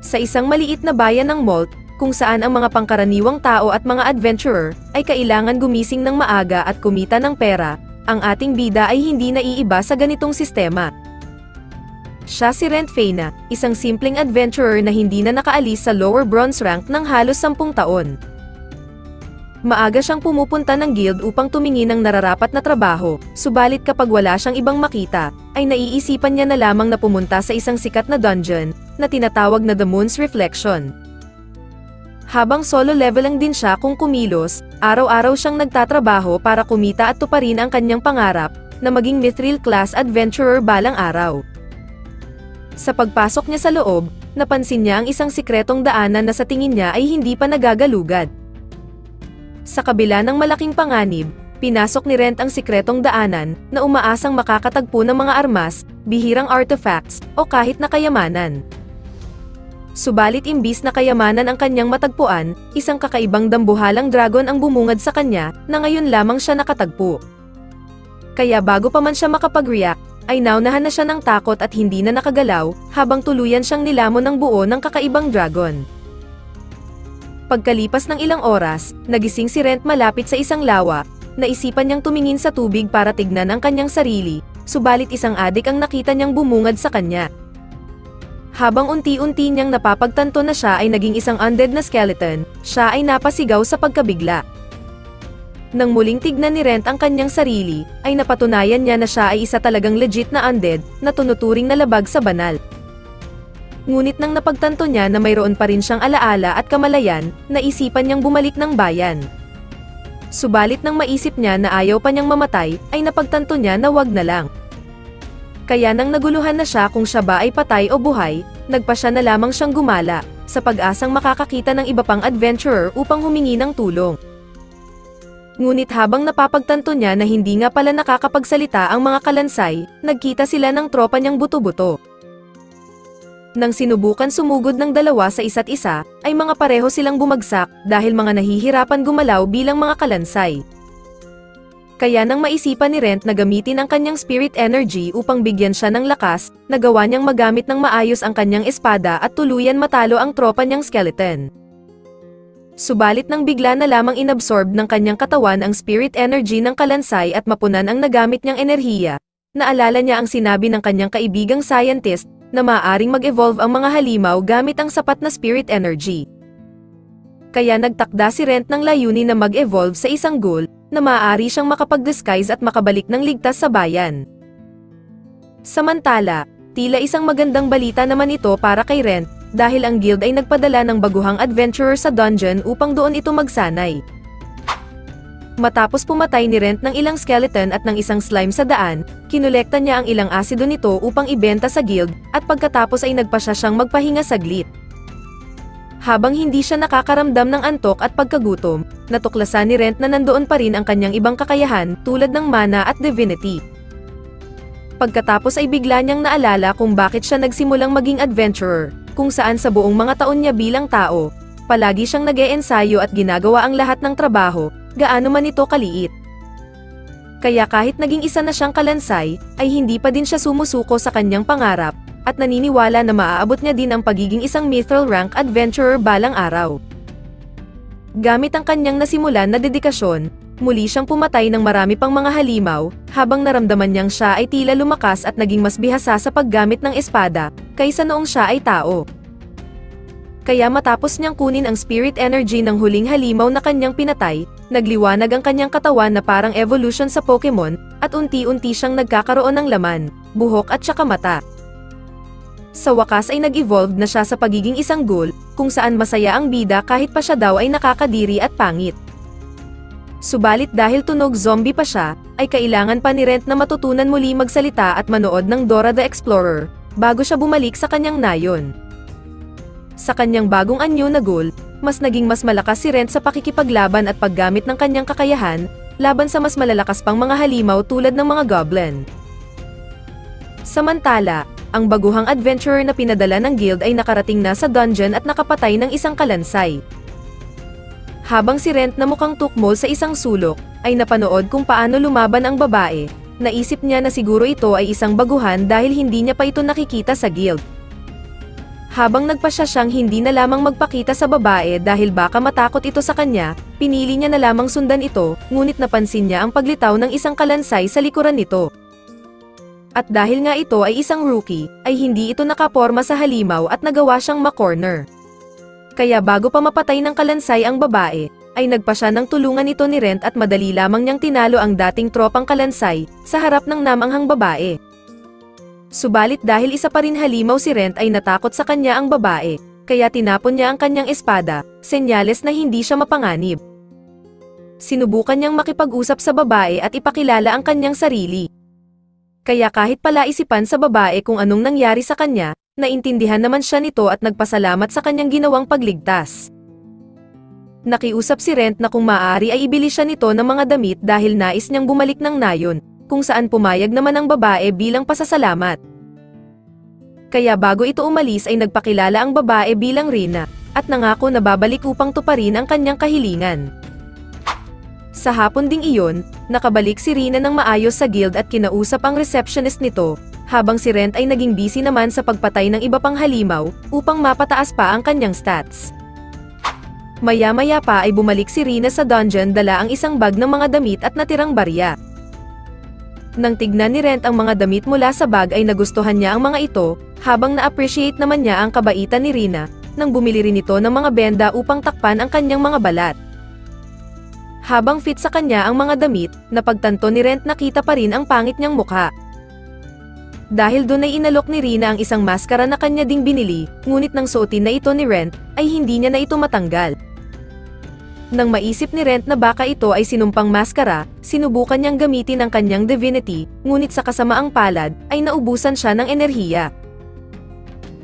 Sa isang maliit na bayan ng Malt, kung saan ang mga pangkaraniwang tao at mga adventurer ay kailangan gumising ng maaga at kumita ng pera, ang ating bida ay hindi naiiba sa ganitong sistema. Siya si Rent Faina, isang simpleng adventurer na hindi na nakaalis sa lower bronze rank ng halos 10 taon. Maaga siyang pumupunta ng guild upang tumingin ng nararapat na trabaho, subalit kapag wala siyang ibang makita, ay naiisipan niya na lamang na pumunta sa isang sikat na dungeon, na tinatawag na The Moon's Reflection. Habang solo leveling din siya kung kumilos, araw-araw siyang nagtatrabaho para kumita at tuparin ang kanyang pangarap, na maging mithril class adventurer balang araw. Sa pagpasok niya sa loob, napansin niya ang isang sikretong daanan na sa tingin niya ay hindi pa nagagalugad. Sa kabila ng malaking panganib, pinasok ni Rent ang sikretong daanan, na umaasang makakatagpo ng mga armas, bihirang artifacts, o kahit na kayamanan. Subalit imbis na kayamanan ang kanyang matagpuan, isang kakaibang dambuhalang dragon ang bumungad sa kanya, na ngayon lamang siya nakatagpo. Kaya bago pa man siya makapag-react, ay naunahan na siya ng takot at hindi na nakagalaw, habang tuluyan siyang nilamon ng buo ng kakaibang dragon. Pagkalipas ng ilang oras, nagising si Rent malapit sa isang lawa, naisipan niyang tumingin sa tubig para tignan ang kanyang sarili, subalit isang adik ang nakita niyang bumungad sa kanya. Habang unti-unti niyang napapagtanto na siya ay naging isang undead na skeleton, siya ay napasigaw sa pagkabigla. Nang muling tignan ni Rent ang kanyang sarili, ay napatunayan niya na siya ay isa talagang legit na undead, na tunuturing na labag sa banal. Ngunit nang napagtanto niya na mayroon pa rin siyang alaala at kamalayan, naisipan niyang bumalik ng bayan. Subalit nang maisip niya na ayaw pa niyang mamatay, ay napagtanto niya na wag na lang. Kaya nang naguluhan na siya kung siya ba ay patay o buhay, nagpa siya na lamang siyang gumala, sa pag-asang makakakita ng iba pang adventurer upang humingi ng tulong. Ngunit habang napapagtanto niya na hindi nga pala nakakapagsalita ang mga kalansay, nagkita sila ng tropa niyang buto-buto. Nang sinubukan sumugod ng dalawa sa isa't isa, ay mga pareho silang bumagsak dahil mga nahihirapan gumalaw bilang mga kalansay. Kaya nang maisipan ni Rent na gamitin ang kanyang spirit energy upang bigyan siya ng lakas, nagawa niyang magamit ng maayos ang kanyang espada at tuluyan matalo ang tropa niyang skeleton. Subalit nang bigla na lamang inabsorb ng kanyang katawan ang spirit energy ng kalansay at mapunan ang nagamit niyang enerhiya, naalala niya ang sinabi ng kanyang kaibigang scientist, na maaaring mag-evolve ang mga halimaw gamit ang sapat na spirit energy. Kaya nagtakda si Rent ng layunin na mag-evolve sa isang ghoul, na maaari siyang makapag-disguise at makabalik ng ligtas sa bayan. Samantala, tila isang magandang balita naman ito para kay Rent, dahil ang guild ay nagpadala ng baguhang adventurer sa dungeon upang doon ito magsanay. Matapos pumatay ni Rent ng ilang skeleton at ng isang slime sa daan, kinolekta niya ang ilang asido nito upang ibenta sa guild, at pagkatapos ay nagpasya siyang magpahinga saglit. Habang hindi siya nakakaramdam ng antok at pagkagutom, natuklasan ni Rent na nandoon pa rin ang kanyang ibang kakayahan tulad ng mana at divinity. Pagkatapos ay bigla niyang naalala kung bakit siya nagsimulang maging adventurer, kung saan sa buong mga taon niya bilang tao, palagi siyang nag-e-ensayo at ginagawa ang lahat ng trabaho, gaano man ito kaliit. Kaya kahit naging isa na siyang kalansay, ay hindi pa din siya sumusuko sa kanyang pangarap, at naniniwala na maaabot niya din ang pagiging isang mithril rank adventurer balang araw. Gamit ang kanyang nasimulan na dedikasyon, muli siyang pumatay ng marami pang mga halimaw, habang naramdaman niyang siya ay tila lumakas at naging mas bihasa sa paggamit ng espada, kaysa noong siya ay tao. Kaya matapos niyang kunin ang spirit energy ng huling halimaw na kanyang pinatay, nagliwanag ang kanyang katawan na parang evolution sa Pokemon, at unti-unti siyang nagkakaroon ng laman, buhok at saka mata. Sa wakas ay nag-evolve na siya sa pagiging isang ghoul, kung saan masaya ang bida kahit pa siya daw ay nakakadiri at pangit. Subalit dahil tunog zombie pa siya, ay kailangan pa ni Rent na matutunan muli magsalita at manood ng Dora the Explorer, bago siya bumalik sa kanyang nayon. Sa kanyang bagong anyo na ghoul, mas malakas si Rent sa pakikipaglaban at paggamit ng kanyang kakayahan, laban sa mas malalakas pang mga halimaw tulad ng mga goblin. Samantala, ang baguhang adventurer na pinadala ng guild ay nakarating na sa dungeon at nakapatay ng isang kalansay. Habang si Rent na mukhang tukmol sa isang sulok, ay napanood kung paano lumaban ang babae, naisip niya na siguro ito ay isang baguhan dahil hindi niya pa ito nakikita sa guild. Habang nagpasya siyang hindi na lamang magpakita sa babae dahil baka matakot ito sa kanya, pinili niya na lamang sundan ito, ngunit napansin niya ang paglitaw ng isang kalansay sa likuran nito. At dahil nga ito ay isang rookie, ay hindi ito nakaporma sa halimaw at nagawa siyang ma-corner. Kaya bago pa mapatay ng kalansay ang babae, ay nagpa siya ng tulungan ito ni Rent at madali lamang niyang tinalo ang dating tropang kalansay, sa harap ng namanghang babae. Subalit dahil isa pa rin halimaw si Rent ay natakot sa kanya ang babae, kaya tinapon niya ang kanyang espada, senyales na hindi siya mapanganib. Sinubukan niyang makipag-usap sa babae at ipakilala ang kanyang sarili. Kaya kahit palaisipan sa babae kung anong nangyari sa kanya, naintindihan naman siya nito at nagpasalamat sa kanyang ginawang pagligtas. Nakiusap si Rent na kung maaari ay ibili siya nito ng mga damit dahil nais niyang bumalik ng nayon, kung saan pumayag naman ang babae bilang pasasalamat. Kaya bago ito umalis ay nagpakilala ang babae bilang Rina, at nangako na babalik upang tuparin ang kanyang kahilingan. Sa hapon ding iyon, nakabalik si Rina ng maayos sa guild at kinausap ang receptionist nito, habang si Rent ay naging busy naman sa pagpatay ng iba pang halimaw, upang mapataas pa ang kanyang stats. Maya-maya pa ay bumalik si Rina sa dungeon dala ang isang bag ng mga damit at natirang barya. Nang tignan ni Rent ang mga damit mula sa bag ay nagustuhan niya ang mga ito, habang na-appreciate naman niya ang kabaitan ni Rina, nang bumili rin ito ng mga benda upang takpan ang kanyang mga balat. Habang fit sa kanya ang mga damit, napagtanto ni Rent nakita pa rin ang pangit niyang mukha. Dahil doon ay inalok ni Rina ang isang maskara na kanya ding binili, ngunit nang suotin na ito ni Rent, ay hindi niya na ito matanggal. Nang maisip ni Rent na baka ito ay sinumpang maskara, sinubukan niyang gamitin ang kanyang divinity, ngunit sa kasamaang palad, ay naubusan siya ng enerhiya.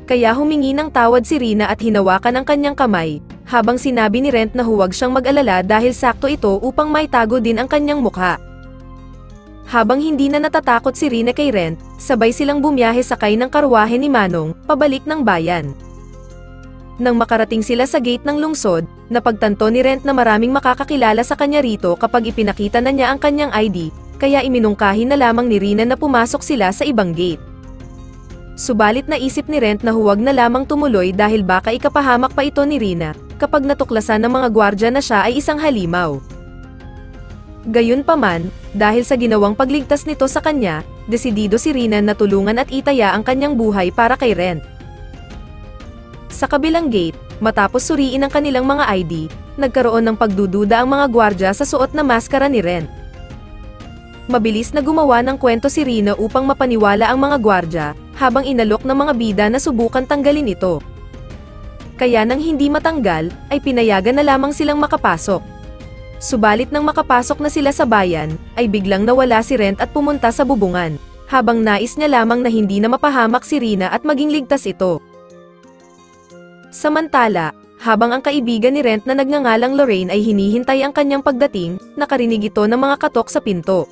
Kaya humingi ng tawad si Rina at hinawakan ang kanyang kamay, habang sinabi ni Rent na huwag siyang mag-alala dahil sakto ito upang maitago din ang kanyang mukha. Habang hindi na natatakot si Rina kay Rent, sabay silang bumiyahe sakay ng karwahe ni Manong, pabalik ng bayan. Nang makarating sila sa gate ng lungsod, napagtanto ni Rent na maraming makakakilala sa kanya rito kapag ipinakita na niya ang kanyang ID, kaya iminungkahi na lamang ni Rina na pumasok sila sa ibang gate. Subalit naisip ni Rent na huwag na lamang tumuloy dahil baka ikapahamak pa ito ni Rina, kapag natuklasan ng mga gwardya na siya ay isang halimaw. Gayunpaman, dahil sa ginawang pagligtas nito sa kanya, desidido si Rina na tulungan at itaya ang kanyang buhay para kay Rent. Sa kabilang gate, matapos suriin ang kanilang mga ID, nagkaroon ng pagdududa ang mga gwardya sa suot na maskara ni Rent. Mabilis na gumawa ng kwento si Rina upang mapaniwala ang mga gwardya, habang inalok ng mga bida na subukan tanggalin ito. Kaya nang hindi matanggal, ay pinayagan na lamang silang makapasok. Subalit nang makapasok na sila sa bayan, ay biglang nawala si Rent at pumunta sa bubungan, habang nais niya lamang na hindi na mapahamak si Rina at maging ligtas ito. Samantala, habang ang kaibigan ni Rent na nagngangalang Lorraine ay hinihintay ang kanyang pagdating, nakarinig ito ng mga katok sa pinto.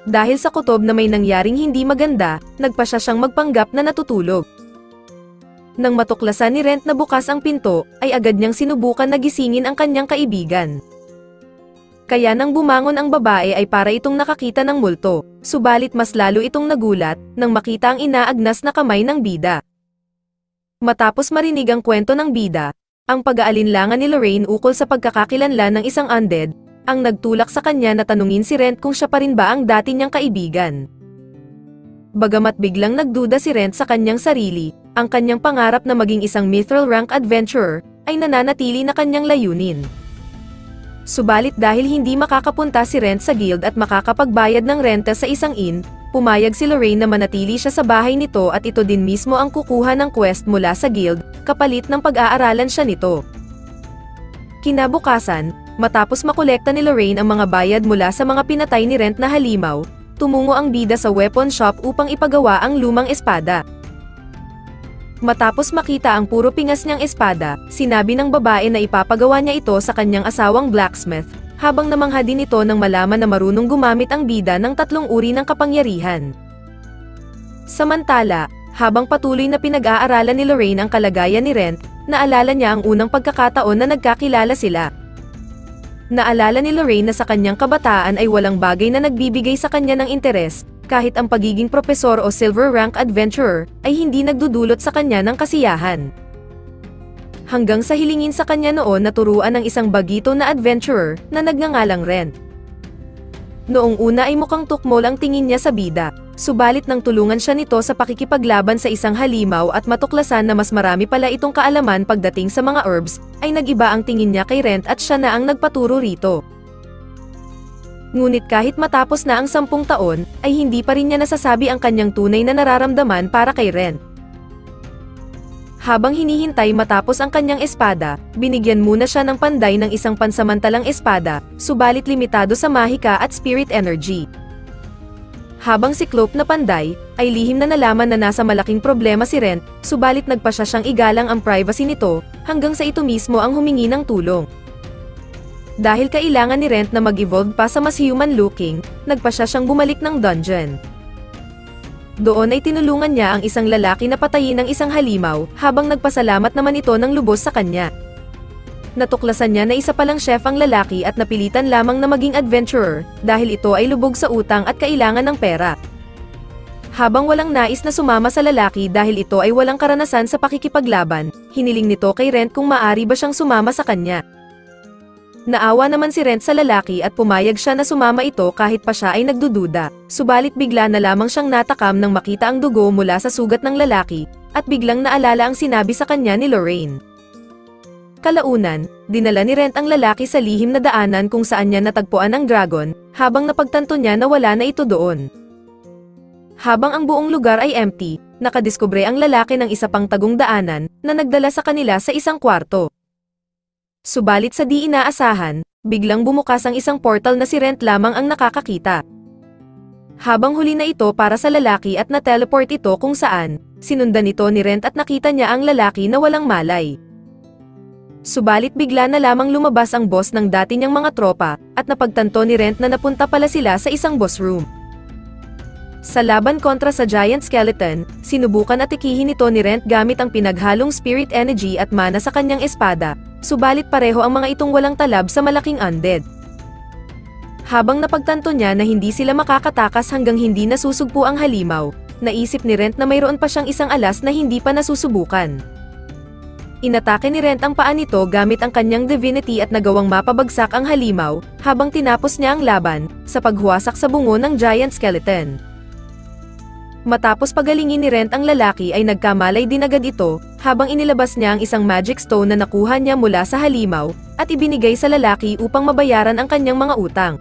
Dahil sa kutob na may nangyaring hindi maganda, nagpa siya siyang magpanggap na natutulog. Nang matuklasan ni Rent na bukas ang pinto, ay agad niyang sinubukan na gisingin ang kanyang kaibigan. Kaya nang bumangon ang babae ay para itong nakakita ng multo, subalit mas lalo itong nagulat, nang makita ang inaagnas na kamay ng bida. Matapos marinig ang kwento ng bida, ang pag-aalinlangan ni Lorraine ukol sa pagkakakilanlan ng isang undead, ang nagtulak sa kanya na tanungin si Rent kung siya pa rin ba ang dati niyang kaibigan. Bagamat biglang nagduda si Rent sa kanyang sarili, ang kanyang pangarap na maging isang mithril rank adventurer, ay nananatili na kanyang layunin. Subalit dahil hindi makakapunta si Rent sa guild at makakapagbayad ng renta sa isang inn, pumayag si Lorraine na manatili siya sa bahay nito at ito din mismo ang kukuha ng quest mula sa guild, kapalit ng pag-aaralan siya nito. Kinabukasan, matapos makolekta ni Lorraine ang mga bayad mula sa mga pinatay ni Rent na halimaw, tumungo ang bida sa weapon shop upang ipagawa ang lumang espada. Matapos makita ang puro pingas niyang espada, sinabi ng babae na ipapagawa niya ito sa kanyang asawang blacksmith, habang namangha din ito nang malaman na marunong gumamit ang bida ng 3 uri ng kapangyarihan. Samantala, habang patuloy na pinag-aaralan ni Lorraine ang kalagayan ni Rent, naalala niya ang unang pagkakataon na nagkakilala sila. Naalala ni Lorraine na sa kanyang kabataan ay walang bagay na nagbibigay sa kanya ng interes, kahit ang pagiging propesor o silver rank adventurer ay hindi nagdudulot sa kanya ng kasiyahan. Hanggang sa hilingin sa kanya noon na turuan ng isang bagito na adventurer na nagngangalang Rent. Noong una ay mukhang tukmol ang tingin niya sa bida, subalit nang tulungan siya nito sa pakikipaglaban sa isang halimaw at matuklasan na mas marami pala itong kaalaman pagdating sa mga herbs, ay nagiba ang tingin niya kay Rent at siya na ang nagpaturo rito. Ngunit kahit matapos na ang 10 taon, ay hindi pa rin niya nasasabi ang kanyang tunay na nararamdaman para kay Rent. Habang hinihintay matapos ang kanyang espada, binigyan muna siya ng panday ng isang pansamantalang espada, subalit limitado sa mahika at spirit energy. Habang si Clope na panday, ay lihim na nalaman na nasa malaking problema si Rent, subalit nagpa siya siyang igalang ang privacy nito, hanggang sa ito mismo ang humingi ng tulong. Dahil kailangan ni Rent na mag-evolve pa sa mas human-looking, nagpa siya siyang bumalik ng dungeon. Doon ay tinulungan niya ang isang lalaki na patayin ng isang halimaw, habang nagpasalamat naman ito ng lubos sa kanya. Natuklasan niya na isa palang chef ang lalaki at napilitan lamang na maging adventurer, dahil ito ay lubog sa utang at kailangan ng pera. Habang walang nais na sumama sa lalaki dahil ito ay walang karanasan sa pakikipaglaban, hiniling nito kay Rent kung maaari ba siyang sumama sa kanya. Naawa naman si Rent sa lalaki at pumayag siya na sumama ito kahit pa siya ay nagdududa, subalit bigla na lamang siyang natakam nang makita ang dugo mula sa sugat ng lalaki, at biglang naalala ang sinabi sa kanya ni Lorraine. Kalaunan, dinala ni Rent ang lalaki sa lihim na daanan kung saan niya natagpuan ang dragon, habang napagtanto niya na wala na ito doon. Habang ang buong lugar ay empty, nakadiskubre ang lalaki ng isa pang tagong daanan, na nagdala sa kanila sa isang kwarto. Subalit sa di inaasahan, biglang bumukas ang isang portal na si Rent lamang ang nakakakita. Habang huli na ito para sa lalaki at na-teleport ito kung saan, sinundan ito ni Rent at nakita niya ang lalaki na walang malay. Subalit bigla na lamang lumabas ang boss ng dati niyang mga tropa, at napagtanto ni Rent na napunta pala sila sa isang boss room. Sa laban kontra sa giant skeleton, sinubukan at tikihin ito ni Rent gamit ang pinaghalong spirit energy at mana sa kanyang espada, subalit pareho ang mga itong walang talab sa malaking undead. Habang napagtanto niya na hindi sila makakatakas hanggang hindi nasusugpo ang halimaw, naisip ni Rent na mayroon pa siyang isang alas na hindi pa nasusubukan. Inatake ni Rent ang paa nito gamit ang kanyang divinity at nagawang mapabagsak ang halimaw, habang tinapos niya ang laban, sa paghuwasak sa bungo ng giant skeleton. Matapos pagalingin ni Rent ang lalaki ay nagkamalay din agad ito, habang inilabas niya ang isang magic stone na nakuha niya mula sa halimaw, at ibinigay sa lalaki upang mabayaran ang kanyang mga utang.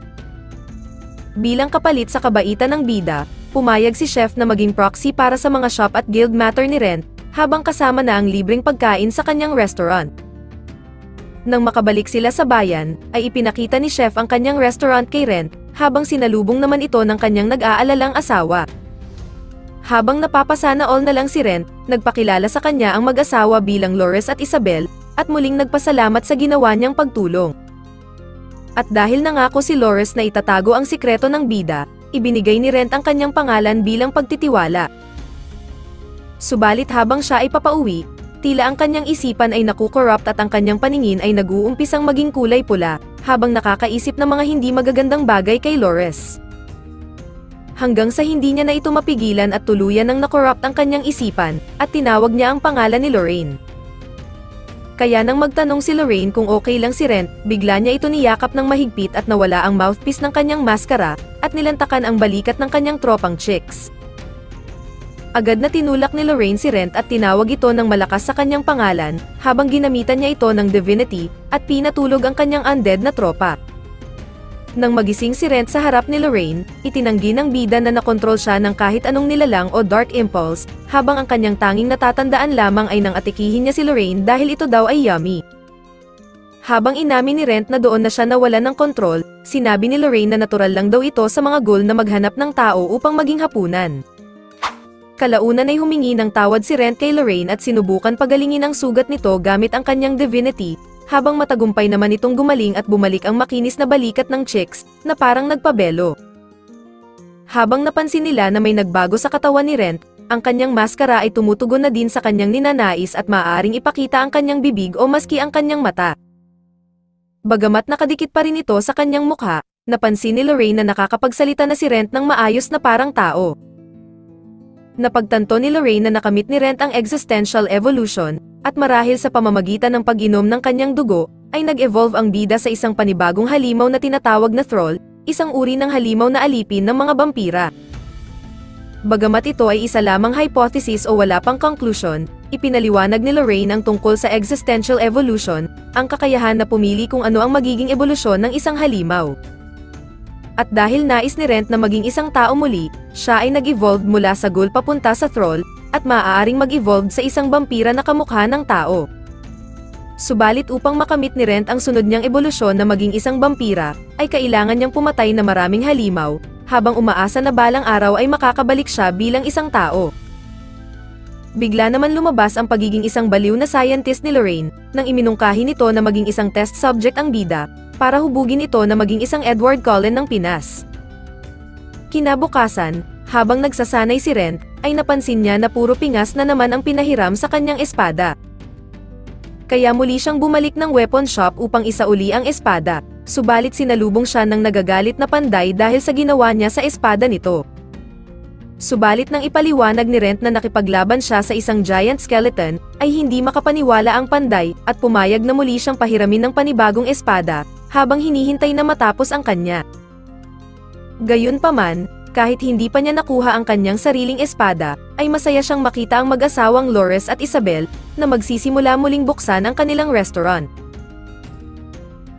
Bilang kapalit sa kabaitan ng bida, pumayag si Chef na maging proxy para sa mga shop at guild matter ni Rent, habang kasama na ang libreng pagkain sa kanyang restaurant. Nang makabalik sila sa bayan, ay ipinakita ni Chef ang kanyang restaurant kay Rent, habang sinalubong naman ito ng kanyang nag-aalalang asawa. Habang napapasana all na lang si Rent, nagpakilala sa kanya ang mag-asawa bilang Loris at Isabel, at muling nagpasalamat sa ginawa niyang pagtulong. At dahil nangako si Loris na itatago ang sikreto ng bida, ibinigay ni Rent ang kanyang pangalan bilang pagtitiwala. Subalit habang siya ay papauwi, tila ang kanyang isipan ay nakukorrupt at ang kanyang paningin ay nag-uumpisang maging kulay pula, habang nakakaisip ng mga hindi magagandang bagay kay Loris. Hanggang sa hindi niya na ito mapigilan at tuluyan ng nakorrupt ang kanyang isipan, at tinawag niya ang pangalan ni Lorraine. Kaya nang magtanong si Lorraine kung okay lang si Rent, bigla niya ito niyakap ng mahigpit at nawala ang mouthpiece ng kanyang maskara, at nilantakan ang balikat ng kanyang tropang chicks. Agad na tinulak ni Lorraine si Rent at tinawag ito ng malakas sa kanyang pangalan, habang ginamitan niya ito ng divinity, at pinatulog ang kanyang undead na tropa. Nang magising si Rent sa harap ni Lorraine, itinanggi ng bida na nakontrol siya ng kahit anong nilalang o dark impulse, habang ang kanyang tanging natatandaan lamang ay nang atikihin niya si Lorraine dahil ito daw ay yummy. Habang inamin ni Rent na doon na siya nawalan ng kontrol, sinabi ni Lorraine na natural lang daw ito sa mga ghoul na maghanap ng tao upang maging hapunan. Kalaunan ay humingi ng tawad si Rent kay Lorraine at sinubukan pagalingin ang sugat nito gamit ang kanyang divinity, habang matagumpay naman itong gumaling at bumalik ang makinis na balikat ng chicks, na parang nagpabelo. Habang napansin nila na may nagbago sa katawan ni Rent, ang kanyang maskara ay tumutugon na din sa kanyang ninanais at maaaring ipakita ang kanyang bibig o maski ang kanyang mata. Bagamat nakadikit pa rin ito sa kanyang mukha, napansin ni Lorraine na nakakapagsalita na si Rent ng maayos na parang tao. Napagtanto ni Lorraine na nakamit ni Rent ang existential evolution, at marahil sa pamamagitan ng pag-inom ng kanyang dugo, ay nag-evolve ang bida sa isang panibagong halimaw na tinatawag na Thrall, isang uri ng halimaw na alipin ng mga vampira. Bagamat ito ay isa lamang hypothesis o wala pang conclusion, ipinaliwanag ni Lorraine ang tungkol sa existential evolution, ang kakayahan na pumili kung ano ang magiging ebolusyon ng isang halimaw. At dahil nais ni Rent na maging isang tao muli, siya ay nag-evolve mula sa ghoul papunta sa Thrall, at maaaring mag-evolve sa isang vampira na kamukha ng tao. Subalit upang makamit ni Rent ang sunod niyang ebolusyon na maging isang vampira, ay kailangan niyang pumatay na maraming halimaw, habang umaasa na balang araw ay makakabalik siya bilang isang tao. Bigla naman lumabas ang pagiging isang baliw na scientist ni Lorraine, nang iminungkahi nito na maging isang test subject ang bida, para hubugin ito na maging isang Edward Cullen ng Pinas. Kinabukasan, habang nagsasanay si Rent, ay napansin niya na puro pingas na naman ang pinahiram sa kanyang espada. Kaya muli siyang bumalik ng weapon shop upang isauli ang espada, subalit sinalubong siya ng nagagalit na panday dahil sa ginawa niya sa espada nito. Subalit nang ipaliwanag ni Rent na nakipaglaban siya sa isang giant skeleton, ay hindi makapaniwala ang panday, at pumayag na muli siyang pahiramin ng panibagong espada, habang hinihintay na matapos ang kanya. Gayunpaman, kahit hindi pa niya nakuha ang kanyang sariling espada, ay masaya siyang makita ang mag-asawang Lores at Isabel, na magsisimula muling buksan ang kanilang restaurant.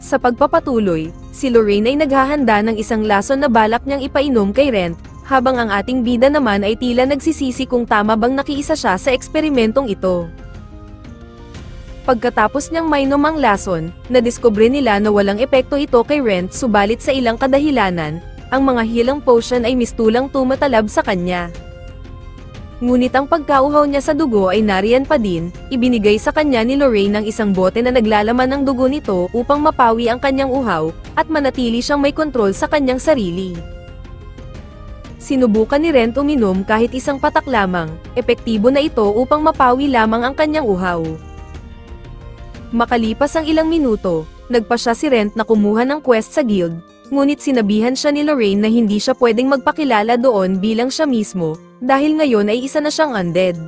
Sa pagpapatuloy, si Lorraine ay naghahanda ng isang lason na balak niyang ipainom kay Rent, habang ang ating bida naman ay tila nagsisisi kung tama bang nakiisa siya sa eksperimentong ito. Pagkatapos niyang mainom ang lason, nadiskubre nila na walang epekto ito kay Rent, subalit sa ilang kadahilanan, ang mga healing potion ay mistulang tumatalab sa kanya. Ngunit ang pagkauhaw niya sa dugo ay nariyan pa din, ibinigay sa kanya ni Lorraine ang isang bote na naglalaman ng dugo nito upang mapawi ang kanyang uhaw, at manatili siyang may kontrol sa kanyang sarili. Sinubukan ni Rent uminom kahit isang patak lamang, epektibo na ito upang mapawi lamang ang kanyang uhaw. Makalipas ang ilang minuto, nagpa siya si Rent na kumuha ng quest sa guild, ngunit sinabihan siya ni Lorraine na hindi siya pwedeng magpakilala doon bilang siya mismo, dahil ngayon ay isa na siyang undead.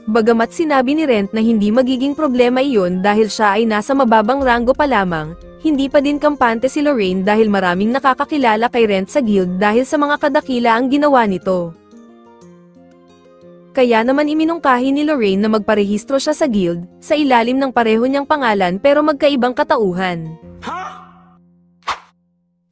Bagamat sinabi ni Rent na hindi magiging problema iyon dahil siya ay nasa mababang ranggo pa lamang, hindi pa din kampante si Lorraine dahil maraming nakakakilala kay Rent sa guild dahil sa mga kadakila ang ginawa nito. Kaya naman iminungkahi ni Lorraine na magparehistro siya sa guild, sa ilalim ng pareho niyang pangalan pero magkaibang katauhan.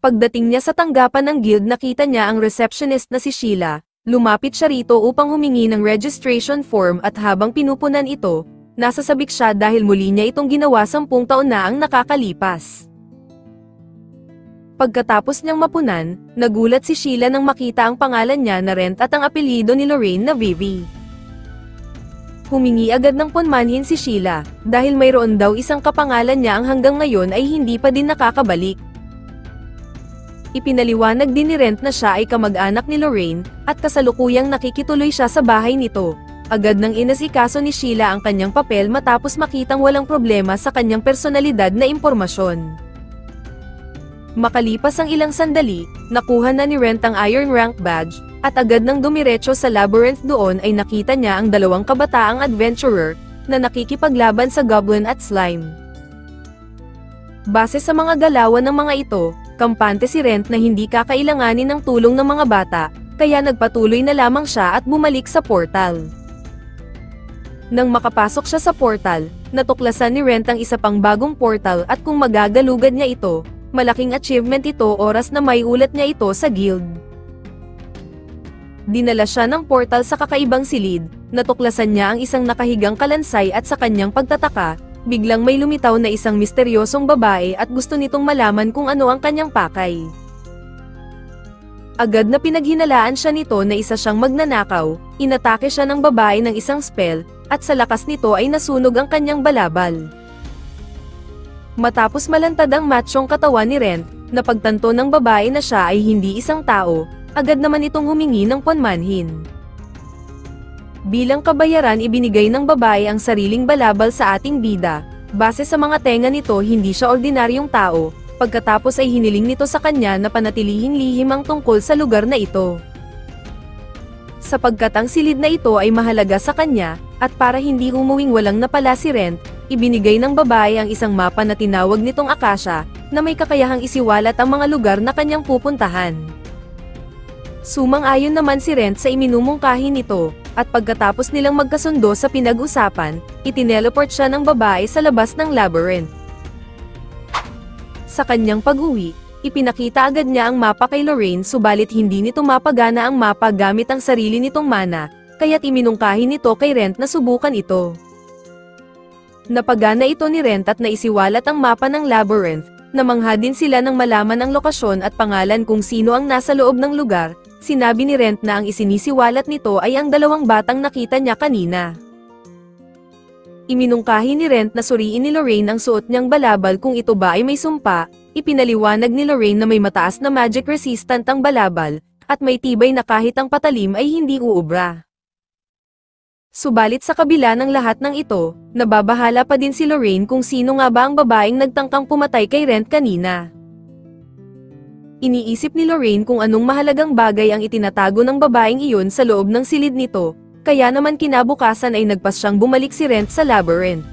Pagdating niya sa tanggapan ng guild, nakita niya ang receptionist na si Sheila. Lumapit siya rito upang humingi ng registration form, at habang pinupunan ito, nasasabik siya dahil muli niya itong ginawa 10 taon na ang nakakalipas. Pagkatapos niyang mapunan, nagulat si Sheila nang makita ang pangalan niya na Rent at ang apelyido ni Lorraine na Vivi. Humingi agad ng punmanhin si Sheila, dahil mayroon daw isang kapangalan niya ang hanggang ngayon ay hindi pa din nakakabalik. Ipinaliwanag din ni Rent na siya ay kamag-anak ni Lorraine, at kasalukuyang nakikituloy siya sa bahay nito. Agad nang inasikaso ni Sheila ang kanyang papel matapos makitang walang problema sa kanyang personalidad na impormasyon. Makalipas ang ilang sandali, nakuha na ni Rent ang Iron Rank Badge, at agad nang dumiretso sa labyrinth doon ay nakita niya ang 2 kabataang adventurer, na nakikipaglaban sa goblin at slime. Base sa mga galawan ng mga ito, kampante si Rent na hindi kakailanganin ng tulong ng mga bata, kaya nagpatuloy na lamang siya at bumalik sa portal. Nang makapasok siya sa portal, natuklasan ni Rent ang isa pang bagong portal, at kung magagalugad niya ito, malaking achievement ito oras na maiulat niya ito sa guild. Dinala siya ng portal sa kakaibang silid, natuklasan niya ang isang nakahigang kalansay, at sa kanyang pagtataka, biglang may lumitaw na isang misteryosong babae at gusto nitong malaman kung ano ang kanyang pakay. Agad na pinaghinalaan siya nito na isa siyang magnanakaw, inatake siya ng babae ng isang spell, at sa lakas nito ay nasunog ang kanyang balabal. Matapos malantad ang matsyong katawan ni Rent, napagtanto ng babae na siya ay hindi isang tao, agad naman itong humingi ng panmanhin. Bilang kabayaran, ibinigay ng babae ang sariling balabal sa ating bida. Base sa mga tenga nito, hindi siya ordinaryong tao, Pagkatapos ay hiniling nito sa kanya na panatilihing lihim ang tungkol sa lugar na ito. Sapagkat ang silid na ito ay mahalaga sa kanya, at para hindi umuwing walang napala si Rent, ibinigay ng babae ang isang mapa na tinawag nitong Akasha, na may kakayahang isiwalat ang mga lugar na kanyang pupuntahan. Sumang-ayon naman si Rent sa iminumungkahi nito, at pagkatapos nilang magkasundo sa pinag-usapan, itineleport siya ng babae sa labas ng labyrinth. Sa kanyang pag-uwi, ipinakita agad niya ang mapa kay Lorraine subalit hindi nito mapagana ang mapa gamit ang sarili nitong mana, kaya't iminungkahi nito kay Rent na subukan ito. Napagana ito ni Rent at naisiwalat ang mapa ng labyrinth, namangha din sila nang malaman ang lokasyon at pangalan kung sino ang nasa loob ng lugar. Sinabi ni Rent na ang isinisiwalat nito ay ang dalawang batang nakita niya kanina. Iminungkahi ni Rent na suriin ni Lorraine ang suot niyang balabal kung ito ba ay may sumpa. Ipinaliwanag ni Lorraine na may mataas na magic resistant ang balabal, at may tibay na kahit ang patalim ay hindi uubra. Subalit sa kabila ng lahat ng ito, nababahala pa din si Lorraine kung sino nga ba ang babaeng nagtangkang pumatay kay Rent kanina. Iniisip ni Lorraine kung anong mahalagang bagay ang itinatago ng babaeng iyon sa loob ng silid nito, kaya naman kinabukasan ay nagpas siyang bumalik si Rent sa labyrinth.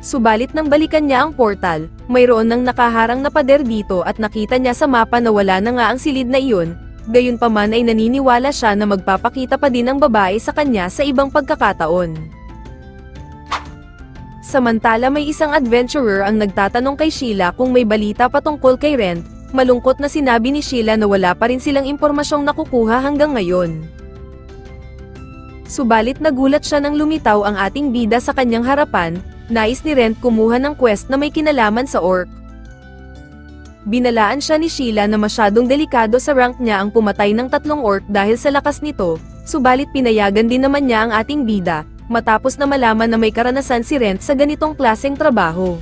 Subalit nang balikan niya ang portal, mayroon nang nakaharang na pader dito at nakita niya sa mapa na wala na nga ang silid na iyon, gayunpaman ay naniniwala siya na magpapakita pa din ang babae sa kanya sa ibang pagkakataon. Samantala may isang adventurer ang nagtatanong kay Sheila kung may balita patungkol kay Rent. Malungkot na sinabi ni Sheila na wala pa rin silang impormasyong nakukuha hanggang ngayon. Subalit nagulat siya nang lumitaw ang ating bida sa kanyang harapan. Nais ni Rent kumuha ng quest na may kinalaman sa orc. Binalaan siya ni Sheila na masyadong delikado sa rank niya ang pumatay ng 3 orc dahil sa lakas nito, subalit pinayagan din naman niya ang ating bida, matapos na malaman na may karanasan si Rent sa ganitong klaseng trabaho.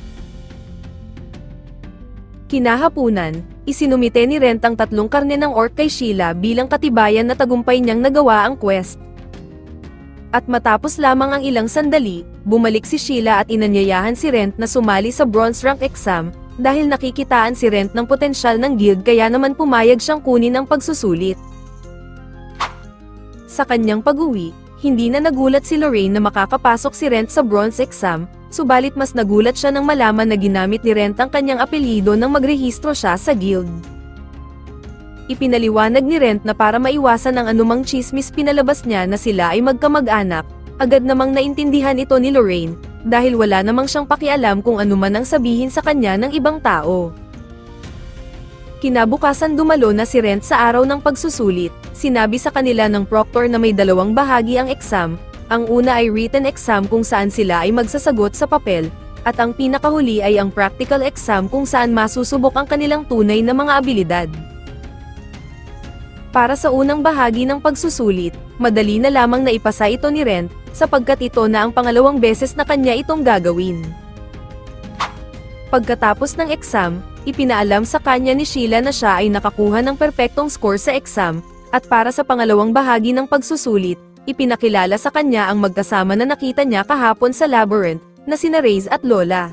Kinahapunan, isinumite ni Rent ang 3 karne ng orc kay Sheila bilang katibayan na tagumpay niyang nagawa ang quest. At matapos lamang ang ilang sandali, bumalik si Sheila at inanyayahan si Rent na sumali sa bronze rank exam, dahil nakikitaan si Rent ng potensyal ng guild kaya naman pumayag siyang kunin ang pagsusulit. Sa kanyang pag-uwi, hindi na nagulat si Lorraine na makakapasok si Rent sa bronze exam, subalit mas nagulat siya nang malaman na ginamit ni Rent ang kanyang apelyido nang magrehistro siya sa guild. Ipinaliwanag ni Rent na para maiwasan ang anumang chismis pinalabas niya na sila ay magkamag-anak, agad namang naintindihan ito ni Lorraine, dahil wala namang siyang pakialam kung ano man ang sabihin sa kanya ng ibang tao. Kinabukasan dumalo na si Rent sa araw ng pagsusulit, sinabi sa kanila ng proctor na may 2 bahagi ang exam, ang una ay written exam kung saan sila ay magsasagot sa papel, at ang pinakahuli ay ang practical exam kung saan masusubok ang kanilang tunay na mga abilidad. Para sa unang bahagi ng pagsusulit, madali na lamang na ipasa ito ni Rent, sapagkat ito na ang pangalawang beses na kanya itong gagawin. Pagkatapos ng exam, ipinaalam sa kanya ni Sheila na siya ay nakakuha ng perpektong score sa exam, at para sa pangalawang bahagi ng pagsusulit, ipinakilala sa kanya ang magkasama na nakita niya kahapon sa labyrinth, na sina Reyes at Lola.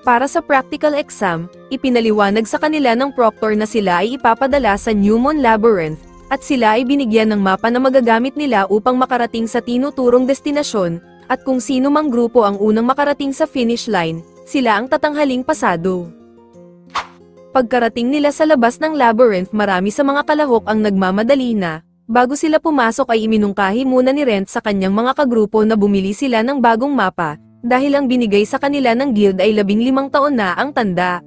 Para sa practical exam, ipinaliwanag sa kanila ng proctor na sila ay ipapadala sa Newmon Labyrinth, at sila ay binigyan ng mapa na magagamit nila upang makarating sa tinuturong destinasyon, at kung sino mang grupo ang unang makarating sa finish line, sila ang tatanghaling pasado. Pagkarating nila sa labas ng labyrinth, marami sa mga kalahok ang nagmamadali na. Bago sila pumasok ay iminungkahi muna ni Rent sa kanyang mga kagrupo na bumili sila ng bagong mapa, dahil ang binigay sa kanila ng guild ay 15 taon na ang tanda.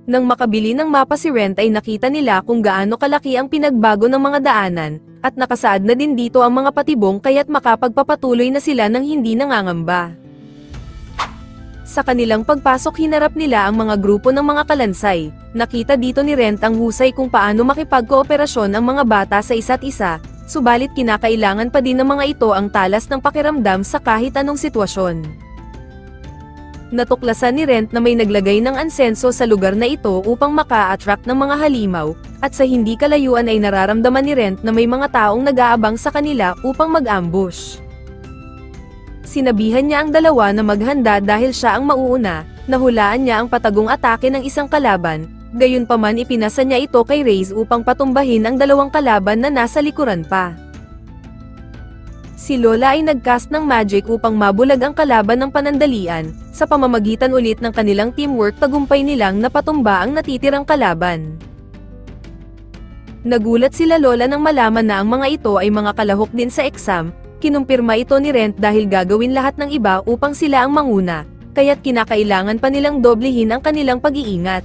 Nang makabili ng mapa si Rent ay nakita nila kung gaano kalaki ang pinagbago ng mga daanan, at nakasaad na din dito ang mga patibong kaya't makapagpapatuloy na sila ng hindi nangangamba. Sa kanilang pagpasok hinarap nila ang mga grupo ng mga kalansay. Nakita dito ni Rent ang husay kung paano makipagkooperasyon ang mga bata sa isa't isa, subalit kinakailangan pa din ng mga ito ang talas ng pakiramdam sa kahit anong sitwasyon. Natuklasan ni Rent na may naglagay ng ansenso sa lugar na ito upang maka-attract ng mga halimaw, at sa hindi kalayuan ay nararamdaman ni Rent na may mga taong nag-aabang sa kanila upang mag-ambush. Sinabihan niya ang dalawa na maghanda dahil siya ang mauuna, Nahulaan niya ang patagong atake ng isang kalaban, gayunpaman ipinasa niya ito kay Reyes upang patumbahin ang dalawang kalaban na nasa likuran pa. Si Lola ay nagcast ng magic upang mabulag ang kalaban ng panandalian, sa pamamagitan ulit ng kanilang teamwork tagumpay nilang napatumba ang natitirang kalaban. Nagulat sila Lola nang malaman na ang mga ito ay mga kalahok din sa exam, kinumpirma ito ni Rent dahil gagawin lahat ng iba upang sila ang manguna, kaya't kinakailangan pa nilang doblehin ang kanilang pag-iingat.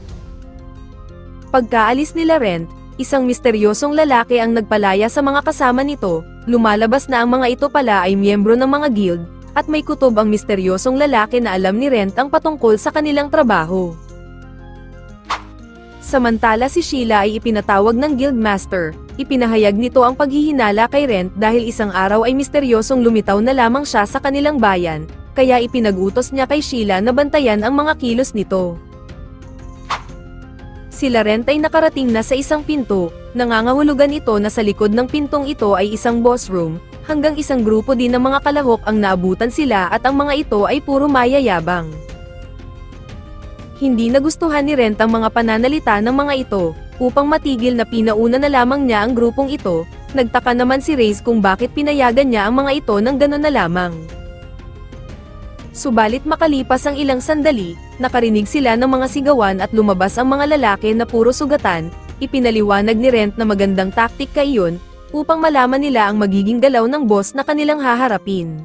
Pagkaalis nila Rent, isang misteryosong lalaki ang nagpalaya sa mga kasama nito, lumalabas na ang mga ito pala ay miyembro ng mga guild, at may kutob ang misteryosong lalaki na alam ni Rent ang patungkol sa kanilang trabaho. Samantala si Sheila ay ipinatawag ng guildmaster, ipinahayag nito ang paghihinala kay Rent dahil isang araw ay misteryosong lumitaw na lamang siya sa kanilang bayan, kaya ipinag-utos niya kay Sheila na bantayan ang mga kilos nito. Sila Rent ay nakarating na sa isang pinto, nangangahulugan ito na sa likod ng pintong ito ay isang boss room, hanggang isang grupo din ng mga kalahok ang naabutan sila at ang mga ito ay puro mayayabang. Hindi nagustuhan ni Rent ang mga pananalita ng mga ito, upang matigil na pinauna na lamang niya ang grupong ito, nagtaka naman si Reyes kung bakit pinayagan niya ang mga ito ng gano'n na lamang. Subalit makalipas ang ilang sandali, nakarinig sila ng mga sigawan at lumabas ang mga lalaki na puro sugatan, ipinaliwanag ni Rent na magandang taktik iyon, upang malaman nila ang magiging galaw ng boss na kanilang haharapin.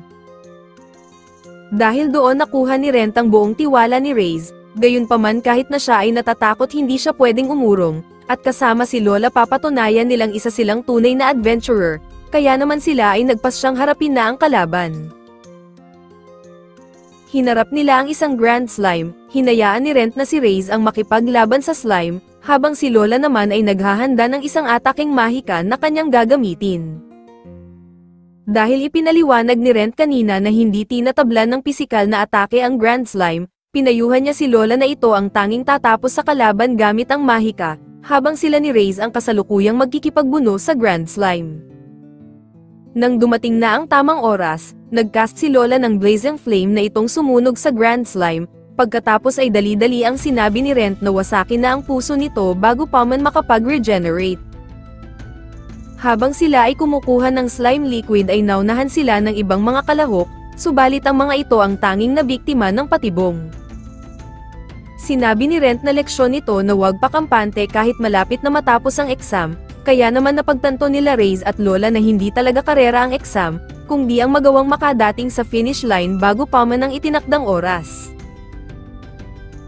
Dahil doon nakuha ni Rent ang buong tiwala ni Reyes, gayunpaman kahit na siya ay natatakot hindi siya pwedeng umurong, at kasama si Lola papatunayan nilang isa silang tunay na adventurer, kaya naman sila ay nagpasyang harapin na ang kalaban. Hinarap nila ang isang Grand Slime, hinayaan ni Rent na si Reyes ang makipaglaban sa slime, habang si Lola naman ay naghahanda ng isang ataking mahika na kanyang gagamitin. Dahil ipinaliwanag ni Rent kanina na hindi tinatablan ng pisikal na atake ang Grand Slime, pinayuhan niya si Lola na ito ang tanging tatapos sa kalaban gamit ang mahika, habang sila ni Reyes ang kasalukuyang magkikipagbuno sa Grand Slime. Nang dumating na ang tamang oras, nagcast si Lola ng Blazing Flame na itong sumunog sa Grand Slime, pagkatapos ay dali-dali ang sinabi ni Rent na wasakin na ang puso nito bago pa man makapag-regenerate. Habang sila ay kumukuha ng slime liquid ay naunahan sila ng ibang mga kalahok, subalit ang mga ito ang tanging nabiktima ng patibong. Sinabi ni Rent na leksyon nito na huwag pakampante kahit malapit na matapos ang exam, kaya naman napagtanto nila Reyes at Lola na hindi talaga karera ang exam, kundi ang magawang makadating sa finish line bago pa man ang itinakdang oras.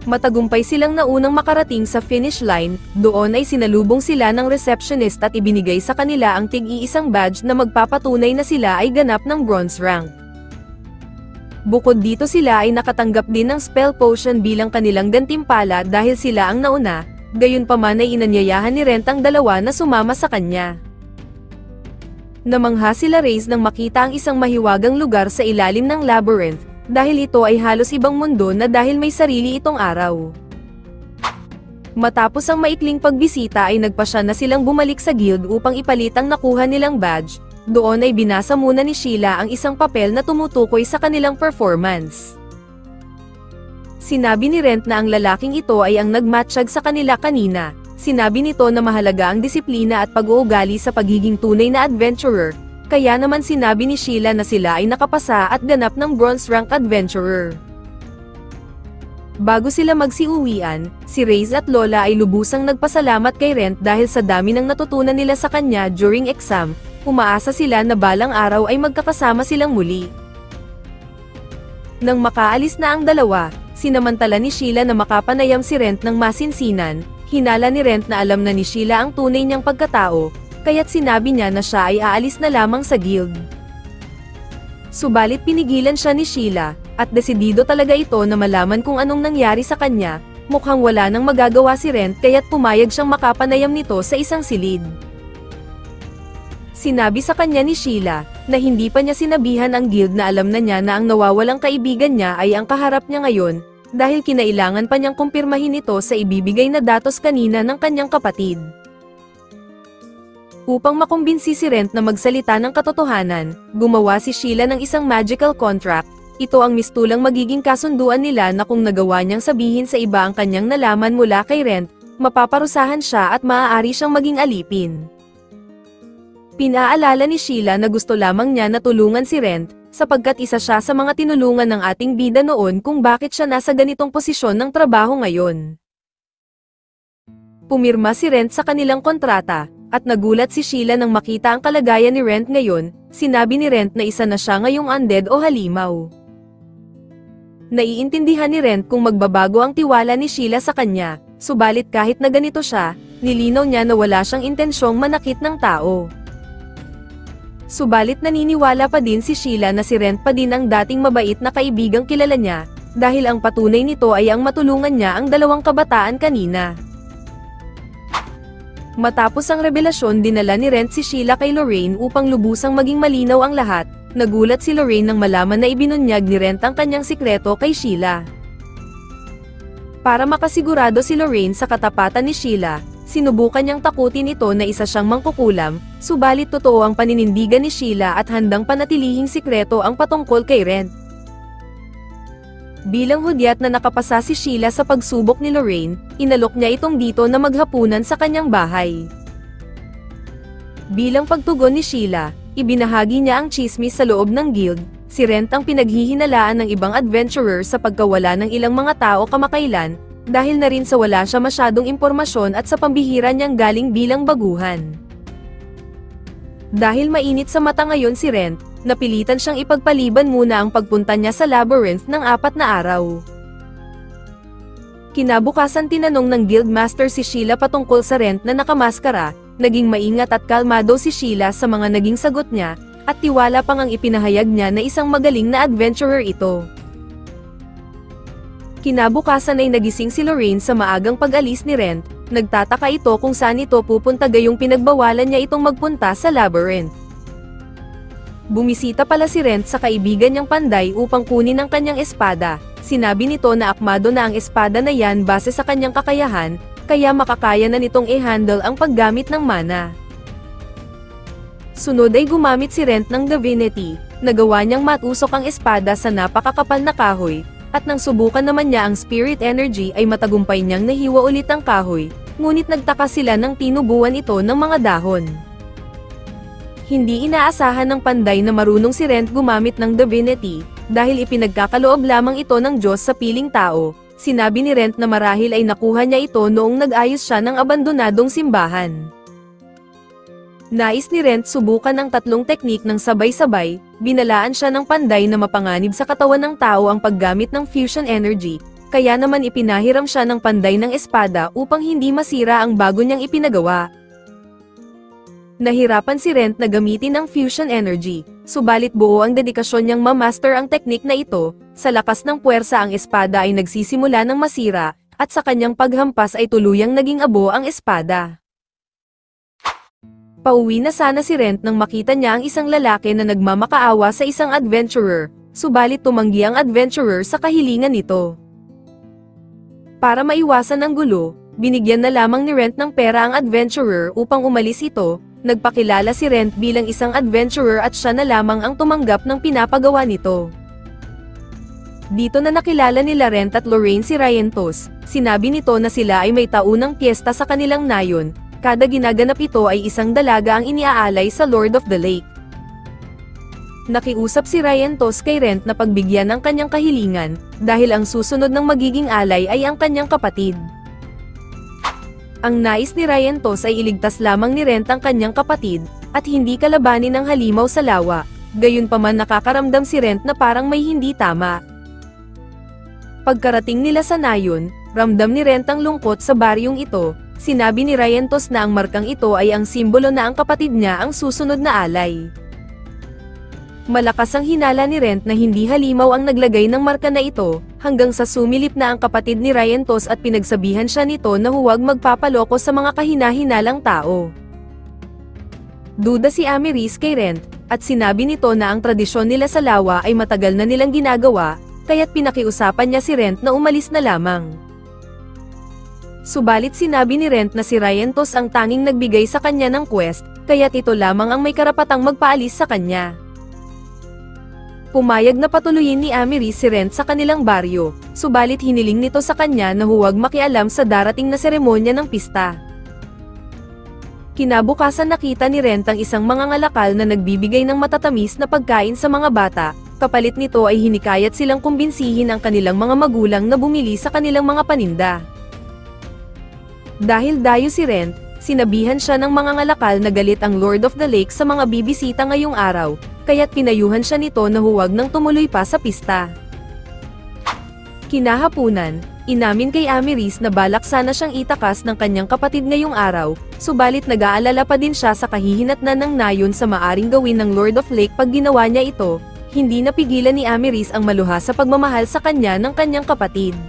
Matagumpay silang naunang makarating sa finish line, doon ay sinalubong sila ng receptionist at ibinigay sa kanila ang tig-iisang badge na magpapatunay na sila ay ganap ng bronze rank. Bukod dito sila ay nakatanggap din ng spell potion bilang kanilang gantimpala dahil sila ang nauna, gayunpaman ay inanyayahan ni Rent ang dalawa na sumama sa kanya. Namangha sila Reyes nang makita ang isang mahiwagang lugar sa ilalim ng labyrinth, dahil ito ay halos ibang mundo na dahil may sarili itong araw. Matapos ang maikling pagbisita ay nagpasya na silang bumalik sa guild upang ipalit ang nakuha nilang badge. Doon ay binasa muna ni Sheila ang isang papel na tumutukoy sa kanilang performance. Sinabi ni Rent na ang lalaking ito ay ang nagmatsyag sa kanila kanina. Sinabi nito na mahalaga ang disiplina at pag-uugali sa pagiging tunay na adventurer, kaya naman sinabi ni Sheila na sila ay nakapasa at ganap ng bronze rank adventurer. Bago sila magsiuwian, si Reyes at Lola ay lubusang nagpasalamat kay Rent dahil sa dami ng natutunan nila sa kanya during exam. Umaasa sila na balang araw ay magkakasama silang muli. Nang makaalis na ang dalawa, sinamantala ni Sheila na makapanayam si Rent ng masinsinan, hinala ni Rent na alam na ni Sheila ang tunay niyang pagkatao, kaya't sinabi niya na siya ay aalis na lamang sa guild. Subalit pinigilan siya ni Sheila, at desidido talaga ito na malaman kung anong nangyari sa kanya, mukhang wala nang magagawa si Rent kaya't pumayag siyang makapanayam nito sa isang silid. Sinabi sa kanya ni Sheila, na hindi pa niya sinabihan ang guild na alam na niya na ang nawawalang kaibigan niya ay ang kaharap niya ngayon, dahil kinailangan pa niyang kumpirmahin ito sa ibibigay na datos kanina ng kanyang kapatid. Upang makumbinsi si Rent na magsalita ng katotohanan, gumawa si Sheila ng isang magical contract, ito ang mistulang magiging kasunduan nila na kung nagawa niyang sabihin sa iba ang kanyang nalaman mula kay Rent, mapaparusahan siya at maaari siyang maging alipin. Pinaalala ni Sheila na gusto lamang niya na tulungan si Rent, sapagkat isa siya sa mga tinulungan ng ating bida noon kung bakit siya nasa ganitong posisyon ng trabaho ngayon. Pumirma si Rent sa kanilang kontrata, at nagulat si Sheila nang makita ang kalagayan ni Rent ngayon. Sinabi ni Rent na isa na siya ngayong undead o halimaw. Naiintindihan ni Rent kung magbabago ang tiwala ni Sheila sa kanya, subalit kahit na ganito siya, nilinaw niya na wala siyang intensyong manakit ng tao. Subalit naniniwala pa din si Sheila na si Rent pa din ang dating mabait na kaibigang kilala niya, dahil ang patunay nito ay ang matulungan niya ang dalawang kabataan kanina. Matapos ang revelasyon, dinala ni Rent si Sheila kay Lorraine upang lubusang maging malinaw ang lahat. Nagulat si Lorraine nang malaman na ibinunyag ni Rent ang kanyang sikreto kay Sheila. Para makasigurado si Lorraine sa katapatan ni Sheila, sinubukan niyang takutin ito na isa siyang mangkukulam, subalit totoo ang paninindigan ni Sheila at handang panatilihing sikreto ang patungkol kay Rent. Bilang hudyat na nakapasa si Sheila sa pagsubok ni Lorraine, inalok niya itong dito na maghapunan sa kanyang bahay. Bilang pagtugon ni Sheila, ibinahagi niya ang tsismis sa loob ng guild. Si Rent ang pinaghihinalaan ng ibang adventurer sa pagkawala ng ilang mga tao kamakailan, dahil na rin sa wala siya masyadong impormasyon at sa pambihira niyang galing bilang baguhan. Dahil mainit sa mata ngayon si Rent, napilitan siyang ipagpaliban muna ang pagpunta niya sa labyrinth ng 4 na araw. Kinabukasan tinanong ng guildmaster si Sheila patungkol sa Rent na nakamaskara. Naging maingat at kalmado si Sheila sa mga naging sagot niya, at tiwala pang ang ipinahayag niya na isang magaling na adventurer ito. Kinabukasan ay nagising si Lorraine sa maagang pag-alis ni Rent. Nagtataka ito kung saan ito pupunta gayong pinagbawalan niya itong magpunta sa labyrinth. Bumisita pala si Rent sa kaibigan niyang Panday upang kunin ang kanyang espada. Sinabi nito na akmado na ang espada na yan base sa kanyang kakayahan, kaya makakaya na nitong i-handle ang paggamit ng mana. Sunod ay gumamit si Rent ng divinity, nagawa niyang matusok ang espada sa napakakapal na kahoy, at nang subukan naman niya ang spirit energy ay matagumpay niyang nahiwa ulit ang kahoy, ngunit nagtaka sila nang tinubuan ito ng mga dahon. Hindi inaasahan ng Panday na marunong si Rent gumamit ng divinity, dahil ipinagkakaloob lamang ito ng Diyos sa piling tao. Sinabi ni Rent na marahil ay nakuha niya ito noong nag-ayos siya ng abandonadong simbahan. Nais ni Rent subukan ang 3 teknik ng sabay-sabay. Binalaan siya ng Panday na mapanganib sa katawan ng tao ang paggamit ng fusion energy, kaya naman ipinahiram siya ng Panday ng espada upang hindi masira ang bago niyang ipinagawa. Nahirapan si Rent na gamitin ang fusion energy, subalit buo ang dedikasyon niyang ma-master ang teknik na ito. Sa lakas ng puwersa ang espada ay nagsisimula ng masira, at sa kanyang paghampas ay tuluyang naging abo ang espada. Pauwi na sana si Rent nang makita niya ang isang lalaki na nagmamakaawa sa isang adventurer, subalit tumanggi ang adventurer sa kahilingan nito. Para maiwasan ang gulo, binigyan na lamang ni Rent ng pera ang adventurer upang umalis ito. Nagpakilala si Rent bilang isang adventurer at siya na lamang ang tumanggap ng pinapagawa nito. Dito na nakilala nila Rent at Lorraine si Ryentos. Sinabi nito na sila ay may taunang piyesta sa kanilang nayon. Kada ginaganap ito ay isang dalaga ang iniaalay sa Lord of the Lake. Nakiusap si Ryentos kay Rent na pagbigyan ang kanyang kahilingan, dahil ang susunod ng magiging alay ay ang kanyang kapatid. Ang nais ni Ryentos ay iligtas lamang ni Rent ang kanyang kapatid, at hindi kalabanin ng halimaw sa lawa. Gayunpaman nakakaramdam si Rent na parang may hindi tama. Pagkarating nila sa nayon, ramdam ni Rent ang lungkot sa baryong ito. Sinabi ni Ryentos na ang markang ito ay ang simbolo na ang kapatid niya ang susunod na alay. Malakas ang hinala ni Rent na hindi halimaw ang naglagay ng marka na ito, hanggang sa sumilip na ang kapatid ni Ryentos at pinagsabihan siya nito na huwag magpapaloko sa mga kahina-hinalang tao. Duda si Ameris kay Rent, at sinabi nito na ang tradisyon nila sa lawa ay matagal na nilang ginagawa, kaya't pinakiusapan niya si Rent na umalis na lamang. Subalit sinabi ni Rent na si Ryentos ang tanging nagbigay sa kanya ng quest, kaya't ito lamang ang may karapatang magpaalis sa kanya. Pumayag na patuloyin ni Ameris si Rent sa kanilang baryo, subalit hiniling nito sa kanya na huwag makialam sa darating na seremonya ng pista. Kinabukasan nakita ni Rent ang isang mangangalakal na nagbibigay ng matatamis na pagkain sa mga bata, kapalit nito ay hinikayat silang kumbinsihin ang kanilang mga magulang na bumili sa kanilang mga paninda. Dahil dayo si Rent, sinabihan siya ng mangangalakal na galit ang Lord of the Lake sa mga bibisita ngayong araw, kaya't pinayuhan siya nito na huwag nang tumuloy pa sa pista. Kinahapunan, inamin kay Ameris na balak sana siyang itakas ng kanyang kapatid ngayong araw, subalit nag-aalala pa din siya sa kahihinatnan ng nayon sa maaring gawin ng Lord of Lake pag ginawa niya ito. Hindi napigilan ni Ameris ang maluha sa pagmamahal sa kanya ng kanyang kapatid.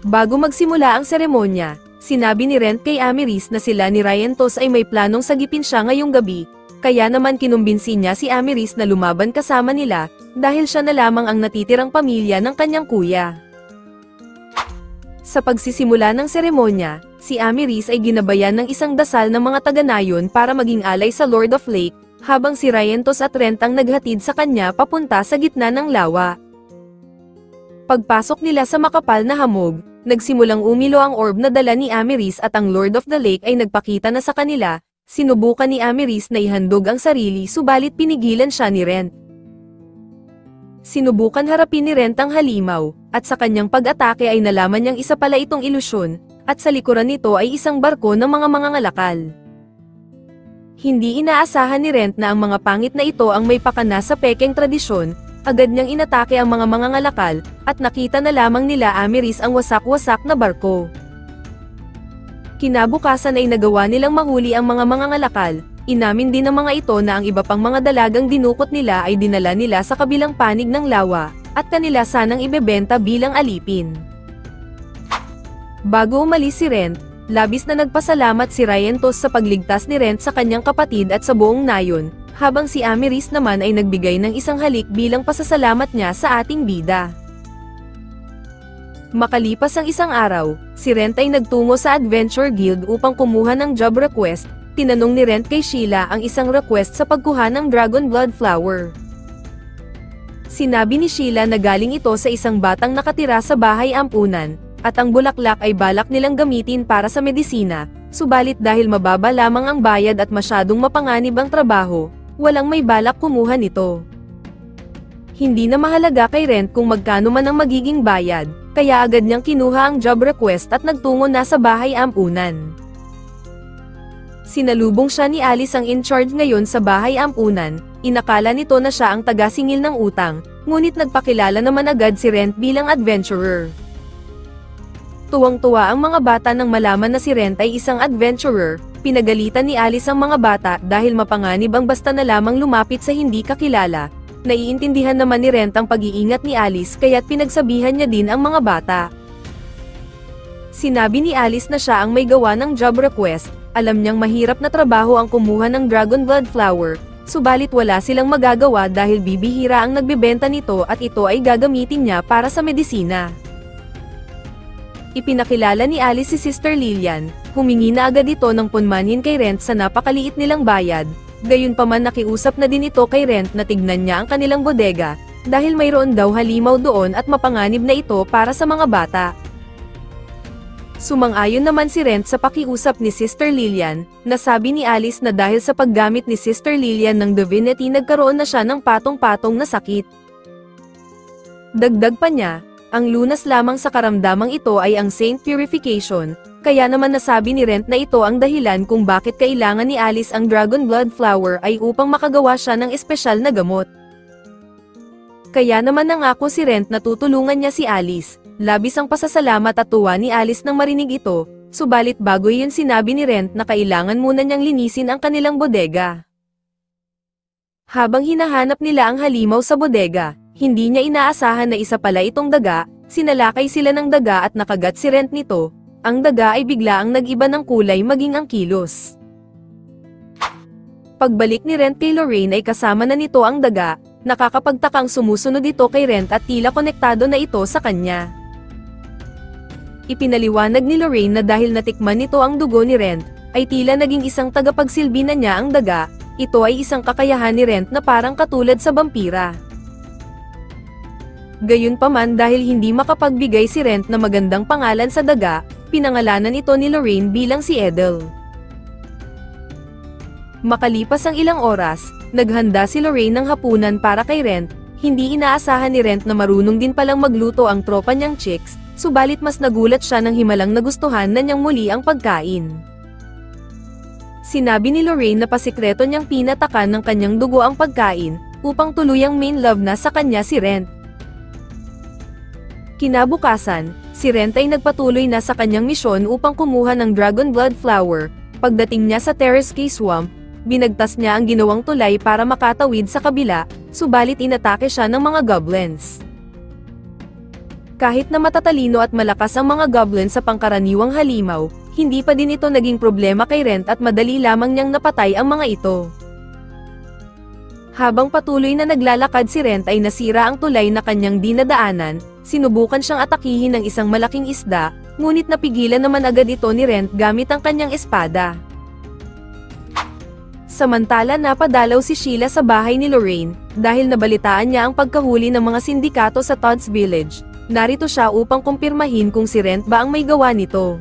Bago magsimula ang seremonya, sinabi ni Rent kay Ameris na sila ni Ryentos ay may planong sagipin siya ngayong gabi, kaya naman kinumbinsi niya si Ameris na lumaban kasama nila, dahil siya na lamang ang natitirang pamilya ng kanyang kuya. Sa pagsisimula ng seremonya, si Ameris ay ginabayan ng isang dasal ng mga taga-nayon para maging alay sa Lord of Lake, habang si Ryentos at Rent ang naghatid sa kanya papunta sa gitna ng lawa. Pagpasok nila sa makapal na hamog, nagsimulang umilo ang orb na dala ni Ameris at ang Lord of the Lake ay nagpakita na sa kanila. Sinubukan ni Ameris na ihandog ang sarili subalit pinigilan siya ni Rent. Sinubukan harapin ni Rent ang halimaw, at sa kanyang pag-atake ay nalaman niyang isa pala itong ilusyon, at sa likuran nito ay isang barko ng mga mangangalakal. Hindi inaasahan ni Rent na ang mga pangit na ito ang may pakana sa pekeng tradisyon, agad niyang inatake ang mga mangangalakal, at nakita na lamang nila Ameris ang wasak-wasak na barko. Kinabukasan ay nagawa nilang mahuli ang mga mangangalakal, inamin din ng mga ito na ang iba pang mga dalagang dinukot nila ay dinala nila sa kabilang panig ng lawa, at kanila sanang ibebenta bilang alipin. Bago umalis si Rent, labis na nagpasalamat si Ryentos sa pagligtas ni Rent sa kanyang kapatid at sa buong nayon, habang si Ameris naman ay nagbigay ng isang halik bilang pasasalamat niya sa ating bida. Makalipas ang isang araw, si Rent ay nagtungo sa Adventure Guild upang kumuha ng job request. Tinanong ni Rent kay Sheila ang isang request sa pagkuha ng Dragon Blood Flower. Sinabi ni Sheila na galing ito sa isang batang nakatira sa bahay ampunan, at ang bulaklak ay balak nilang gamitin para sa medisina, subalit dahil mababa lamang ang bayad at masyadong mapanganib ang trabaho, walang may balak kumuha nito. Hindi na mahalaga kay Rent kung magkano man ang magiging bayad, kaya agad niyang kinuha ang job request at nagtungo na sa bahay ampunan. Sinalubong siya ni Alice ang in-charge ngayon sa bahay ampunan, inakala nito na siya ang taga-singil ng utang, ngunit nagpakilala naman agad si Rent bilang adventurer. Tuwang-tuwa ang mga bata nang malaman na si Rent ay isang adventurer, pinagalitan ni Alice ang mga bata dahil mapanganib ang basta na lamang lumapit sa hindi kakilala. Naiintindihan naman ni Rent ang pag-iingat ni Alice kaya't pinagsabihan niya din ang mga bata. Sinabi ni Alice na siya ang may gawa ng job request, alam niyang mahirap na trabaho ang kumuha ng Dragon Blood Flower, subalit wala silang magagawa dahil bibihira ang nagbebenta nito at ito ay gagamitin niya para sa medisina. Ipinakilala ni Alice si Sister Lillian, humingi na agad ito ng punmanhin kay Rent sa napakaliit nilang bayad. Gayunpaman nakiusap na din ito kay Rent na tignan niya ang kanilang bodega, dahil mayroon daw halimaw doon at mapanganib na ito para sa mga bata. Sumang-ayon naman si Rent sa pakiusap ni Sister Lillian, na sabi ni Alice na dahil sa paggamit ni Sister Lillian ng divinity nagkaroon na siya ng patong-patong na sakit. Dagdag pa niya, ang lunas lamang sa karamdamang ito ay ang Saint Purification, kaya naman nasabi ni Rent na ito ang dahilan kung bakit kailangan ni Alice ang Dragon Blood Flower ay upang makagawa siya ng espesyal na gamot. Kaya naman nangako si Rent na tutulungan niya si Alice. Labis ang pasasalamat at tuwa ni Alice nang marinig ito, subalit bago iyon sinabi ni Rent na kailangan muna niyang linisin ang kanilang bodega. Habang hinahanap nila ang halimaw sa bodega, hindi niya inaasahan na isa pala itong daga, sinalakay sila ng daga at nakagat si Rent nito. Ang daga ay bigla ang nag-iba ng kulay maging ang kilos. Pagbalik ni Rent kay Lorraine ay kasama na nito ang daga, nakakapagtakang sumusunod ito kay Rent at tila konektado na ito sa kanya. Ipinaliwanag ni Lorraine na dahil natikman nito ang dugo ni Rent, ay tila naging isang tagapagsilbi na niya ang daga, ito ay isang kakayahan ni Rent na parang katulad sa vampira. Gayunpaman dahil hindi makapagbigay si Rent na magandang pangalan sa daga, pinangalanan ito ni Lorraine bilang si Edel. Makalipas ang ilang oras, naghanda si Lorraine ng hapunan para kay Rent. Hindi inaasahan ni Rent na marunong din palang magluto ang tropa niyang chicks, subalit mas nagulat siya nang himalang nagustuhan na niyang muli ang pagkain. Sinabi ni Lorraine na pasikreto niyang pinatakan ng kanyang dugo ang pagkain, upang tuluyang main love na sa kanya si Rent. Kinabukasan, si Rent ay nagpatuloy na sa kanyang misyon upang kumuha ng Dragon Blood Flower. Pagdating niya sa Terrace Key Swamp, binagtas niya ang ginawang tulay para makatawid sa kabila, subalit inatake siya ng mga goblins. Kahit na matatalino at malakas ang mga goblins sa pangkaraniwang halimaw, hindi pa din ito naging problema kay Rent at madali lamang niyang napatay ang mga ito. Habang patuloy na naglalakad si Rent ay nasira ang tulay na kanyang dinadaanan, sinubukan siyang atakihin ng isang malaking isda, ngunit napigilan naman agad ito ni Rent gamit ang kanyang espada. Samantala napadalaw si Sheila sa bahay ni Lorraine, dahil nabalitaan niya ang pagkahuli ng mga sindikato sa Todd's Village. Narito siya upang kumpirmahin kung si Rent ba ang may gawa nito.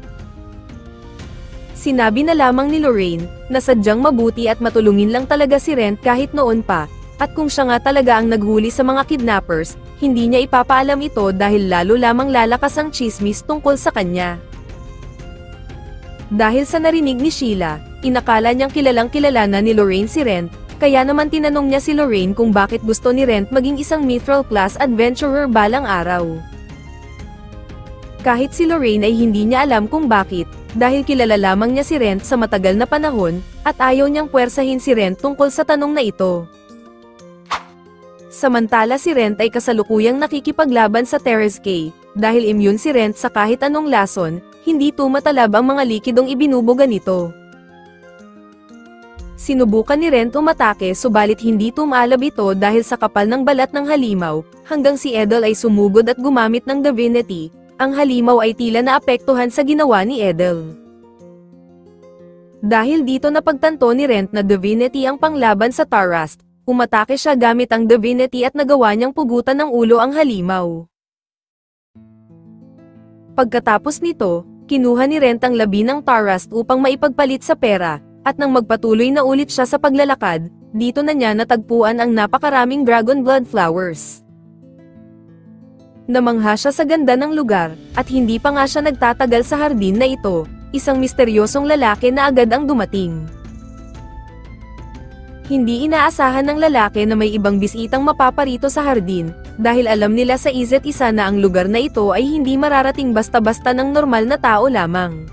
Sinabi na lamang ni Lorraine, na sadyang mabuti at matulungin lang talaga si Rent kahit noon pa, at kung siya nga talaga ang naghuli sa mga kidnappers, hindi niya ipapaalam ito dahil lalo lamang lalakas ang chismis tungkol sa kanya. Dahil sa narinig ni Sheila, inakala niyang kilalang-kilala na ni Lorraine si Rent, kaya naman tinanong niya si Lorraine kung bakit gusto ni Rent maging isang mithril class adventurer balang araw. Kahit si Lorraine ay hindi niya alam kung bakit, dahil kilala lamang niya si Rent sa matagal na panahon, at ayaw niyang puwersahin si Rent tungkol sa tanong na ito. Samantala si Rent ay kasalukuyang nakikipaglaban sa Terrace Key, dahil immune si Rent sa kahit anong lason, hindi tumatalab ang mga likidong ibinubuga nito. Sinubukan ni Rent umatake subalit hindi tumalab ito dahil sa kapal ng balat ng halimaw, hanggang si Edel ay sumugod at gumamit ng divinity, ang halimaw ay tila naapektuhan sa ginawa ni Edel. Dahil dito napagtanto ni Rent na divinity ang panglaban sa Tarast, umatake siya gamit ang divinity at nagawa niyang pugutan ng ulo ang halimaw. Pagkatapos nito, kinuha ni Rent ang labi ng Tarast upang maipagpalit sa pera, at nang magpatuloy na ulit siya sa paglalakad, dito na niya natagpuan ang napakaraming Dragon Blood Flowers. Namangha siya sa ganda ng lugar, at hindi pa nga siya nagtatagal sa hardin na ito, isang misteryosong lalaki na agad ang dumating. Hindi inaasahan ng lalaki na may ibang bisitang mapaparito sa hardin, dahil alam nila sa isa't isa na ang lugar na ito ay hindi mararating basta-basta ng normal na tao lamang.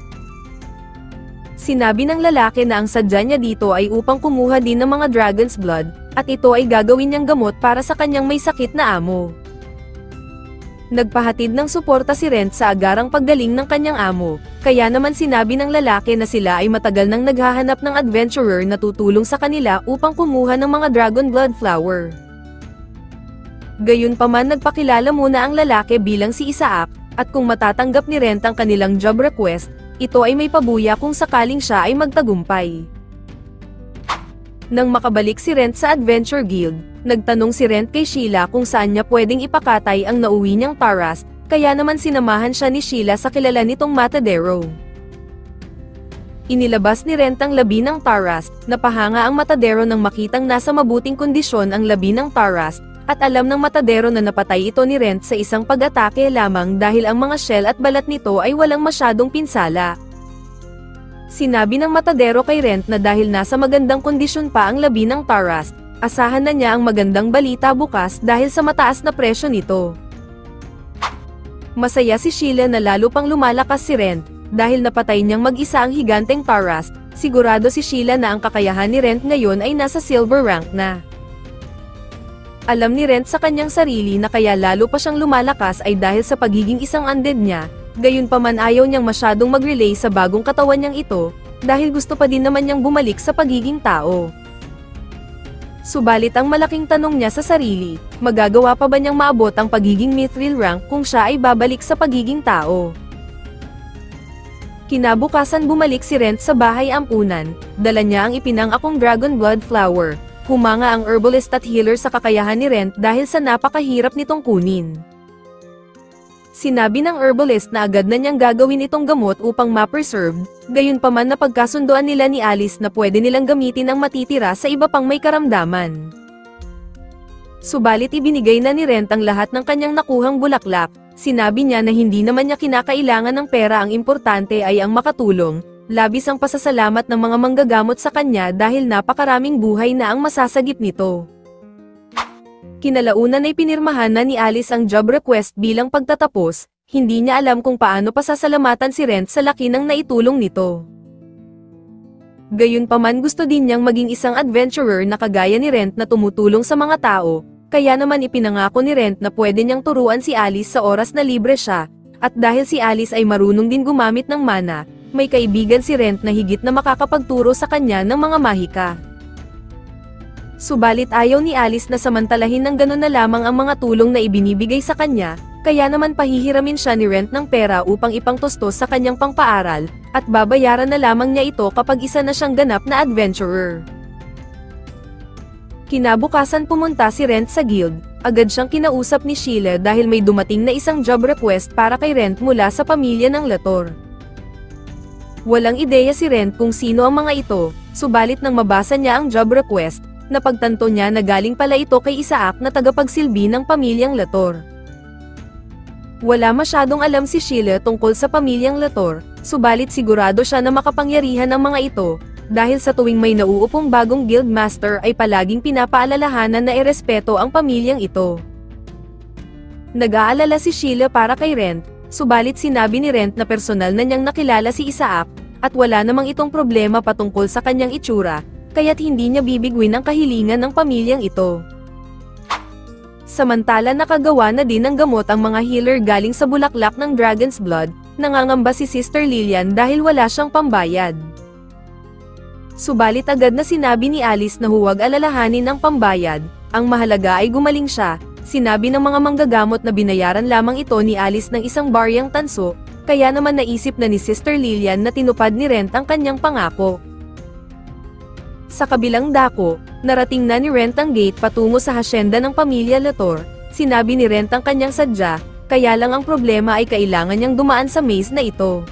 Sinabi ng lalaki na ang sadya niya dito ay upang kumuha din ng mga dragon's blood, at ito ay gagawin niyang gamot para sa kanyang may sakit na amo. Nagpahatid ng suporta si Rent sa agarang paggaling ng kanyang amo, kaya naman sinabi ng lalaki na sila ay matagal nang naghahanap ng adventurer na tutulong sa kanila upang kumuha ng mga dragon blood flower. Gayunpaman nagpakilala muna ang lalaki bilang si Isaac, at kung matatanggap ni Rent ang kanilang job request, ito ay may pabuya kung sakaling siya ay magtagumpay. Nang makabalik si Rent sa Adventure Guild, nagtanong si Rent kay Sheila kung saan niya pwedeng ipakatay ang nauwi niyang Tarast, kaya naman sinamahan siya ni Sheila sa kilala nitong matadero. Inilabas ni Rent ang labi ng Tarast, napahanga ang matadero nang makitang nasa mabuting kondisyon ang labi ng Tarast, at alam ng matadero na napatay ito ni Rent sa isang pag-atake lamang dahil ang mga shell at balat nito ay walang masyadong pinsala. Sinabi ng matadero kay Rent na dahil nasa magandang kondisyon pa ang labi ng Tarast, asahan na niya ang magandang balita bukas dahil sa mataas na presyo nito. Masaya si Sheila na lalo pang lumalakas si Rent, dahil napatay niyang mag-isa ang higanteng Tarast, sigurado si Sheila na ang kakayahan ni Rent ngayon ay nasa silver rank na. Alam ni Rent sa kanyang sarili na kaya lalo pa siyang lumalakas ay dahil sa pagiging isang undead niya, gayunpaman ayaw niyang masyadong mag-relay sa bagong katawan niyang ito, dahil gusto pa din naman niyang bumalik sa pagiging tao. Subalit ang malaking tanong niya sa sarili, magagawa pa ba niyang maabot ang pagiging mithril rank kung siya ay babalik sa pagiging tao? Kinabukasan bumalik si Rent sa bahay ampunan, dala niya ang ipinangakong Dragon Blood Flower. Humanga ang herbalist at healer sa kakayahan ni Rent dahil sa napakahirap nitong kunin. Sinabi ng herbalist na agad na niyang gagawin itong gamot upang ma-preserve, gayunpaman napagkasunduan nila ni Alice na pwede nilang gamitin ang matitira sa iba pang may karamdaman. Subalit ibinigay na ni Rent ang lahat ng kanyang nakuhang bulaklak. Sinabi niya na hindi naman niya kinakailangan ng pera, ang importante ay ang makatulong. Labis ang pasasalamat ng mga manggagamot sa kanya dahil napakaraming buhay na ang masasagip nito. Kinalaunan ay pinirmahan na ni Alice ang job request bilang pagtatapos, hindi niya alam kung paano pasasalamatan si Rent sa laki ng naitulong nito. Gayunpaman gusto din niyang maging isang adventurer na kagaya ni Rent na tumutulong sa mga tao. Kaya naman ipinangako ni Rent na pwede niyang turuan si Alice sa oras na libre siya, at dahil si Alice ay marunong din gumamit ng mana, may kaibigan si Rent na higit na makakapagturo sa kanya ng mga mahika. Subalit ayaw ni Alice na samantalahin ng ganun na lamang ang mga tulong na ibinibigay sa kanya, kaya naman pahihiramin siya ni Rent ng pera upang ipangtustos sa kanyang pangpaaral, at babayaran na lamang niya ito kapag isa na siyang ganap na adventurer. Kinabukasan pumunta si Rent sa guild, agad siyang kinausap ni Sheila dahil may dumating na isang job request para kay Rent mula sa pamilya ng Lator. Walang ideya si Rent kung sino ang mga ito, subalit nang mabasa niya ang job request, napagtanto niya na galing pala ito kay Isaac na tagapagsilbi ng pamilyang Lator. Wala masyadong alam si Sheila tungkol sa pamilyang Lator, subalit sigurado siya na makapangyarihan ang mga ito, dahil sa tuwing may nauupong bagong guildmaster ay palaging pinapaalalahanan na irespeto ang pamilyang ito. Nag-aalala si Sheila para kay Rent, subalit sinabi ni Rent na personal na niyang nakilala si Isaac, at wala namang itong problema patungkol sa kanyang itsura, kaya't hindi niya bibigwin ang kahilingan ng pamilyang ito. Samantala nakagawa na din ng gamot ang mga healer galing sa bulaklak ng Dragon's Blood, nangangamba si Sister Lillian dahil wala siyang pambayad. Subalit agad na sinabi ni Alice na huwag alalahanin ang pambayad, ang mahalaga ay gumaling siya. Sinabi ng mga manggagamot na binayaran lamang ito ni Alice ng isang baryang tanso, kaya naman naisip na ni Sister Lillian na tinupad ni Rent ang kanyang pangako. Sa kabilang dako, narating na ni Rent ang gate patungo sa hasyenda ng pamilya Lator. Sinabi ni Rent ang kanyang sadya, kaya lang ang problema ay kailangan niyang dumaan sa maze na ito.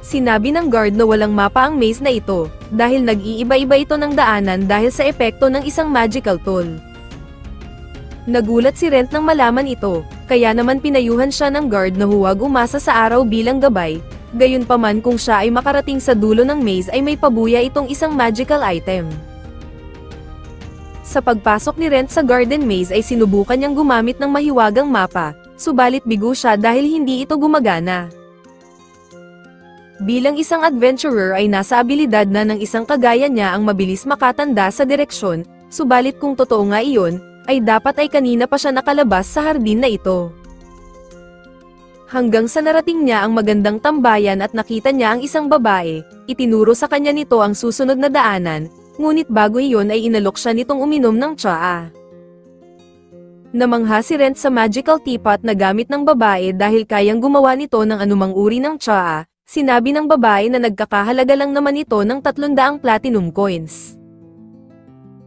Sinabi ng guard na walang mapa ang maze na ito, dahil nag-iiba-iba ito ng daanan dahil sa epekto ng isang magical tool. Nagulat si Rent nang malaman ito, kaya naman pinayuhan siya ng guard na huwag umasa sa araw bilang gabay, gayunpaman kung siya ay makarating sa dulo ng maze ay may pabuya itong isang magical item. Sa pagpasok ni Rent sa garden maze ay sinubukan niyang gumamit ng mahiwagang mapa, subalit bigo siya dahil hindi ito gumagana. Bilang isang adventurer ay nasa abilidad na ng isang kagaya niya ang mabilis makatanda sa direksyon, subalit kung totoo nga iyon, ay dapat ay kanina pa siya nakalabas sa hardin na ito. Hanggang sa narating niya ang magandang tambayan at nakita niya ang isang babae, itinuro sa kanya nito ang susunod na daanan, ngunit bago iyon ay inalok siya nitong uminom ng tsaa. Namangha si Rent sa magical teapot na gamit ng babae dahil kayang gumawa nito ng anumang uri ng tsaa. Sinabi ng babae na nagkakahalaga lang naman ito ng 300 platinum coins.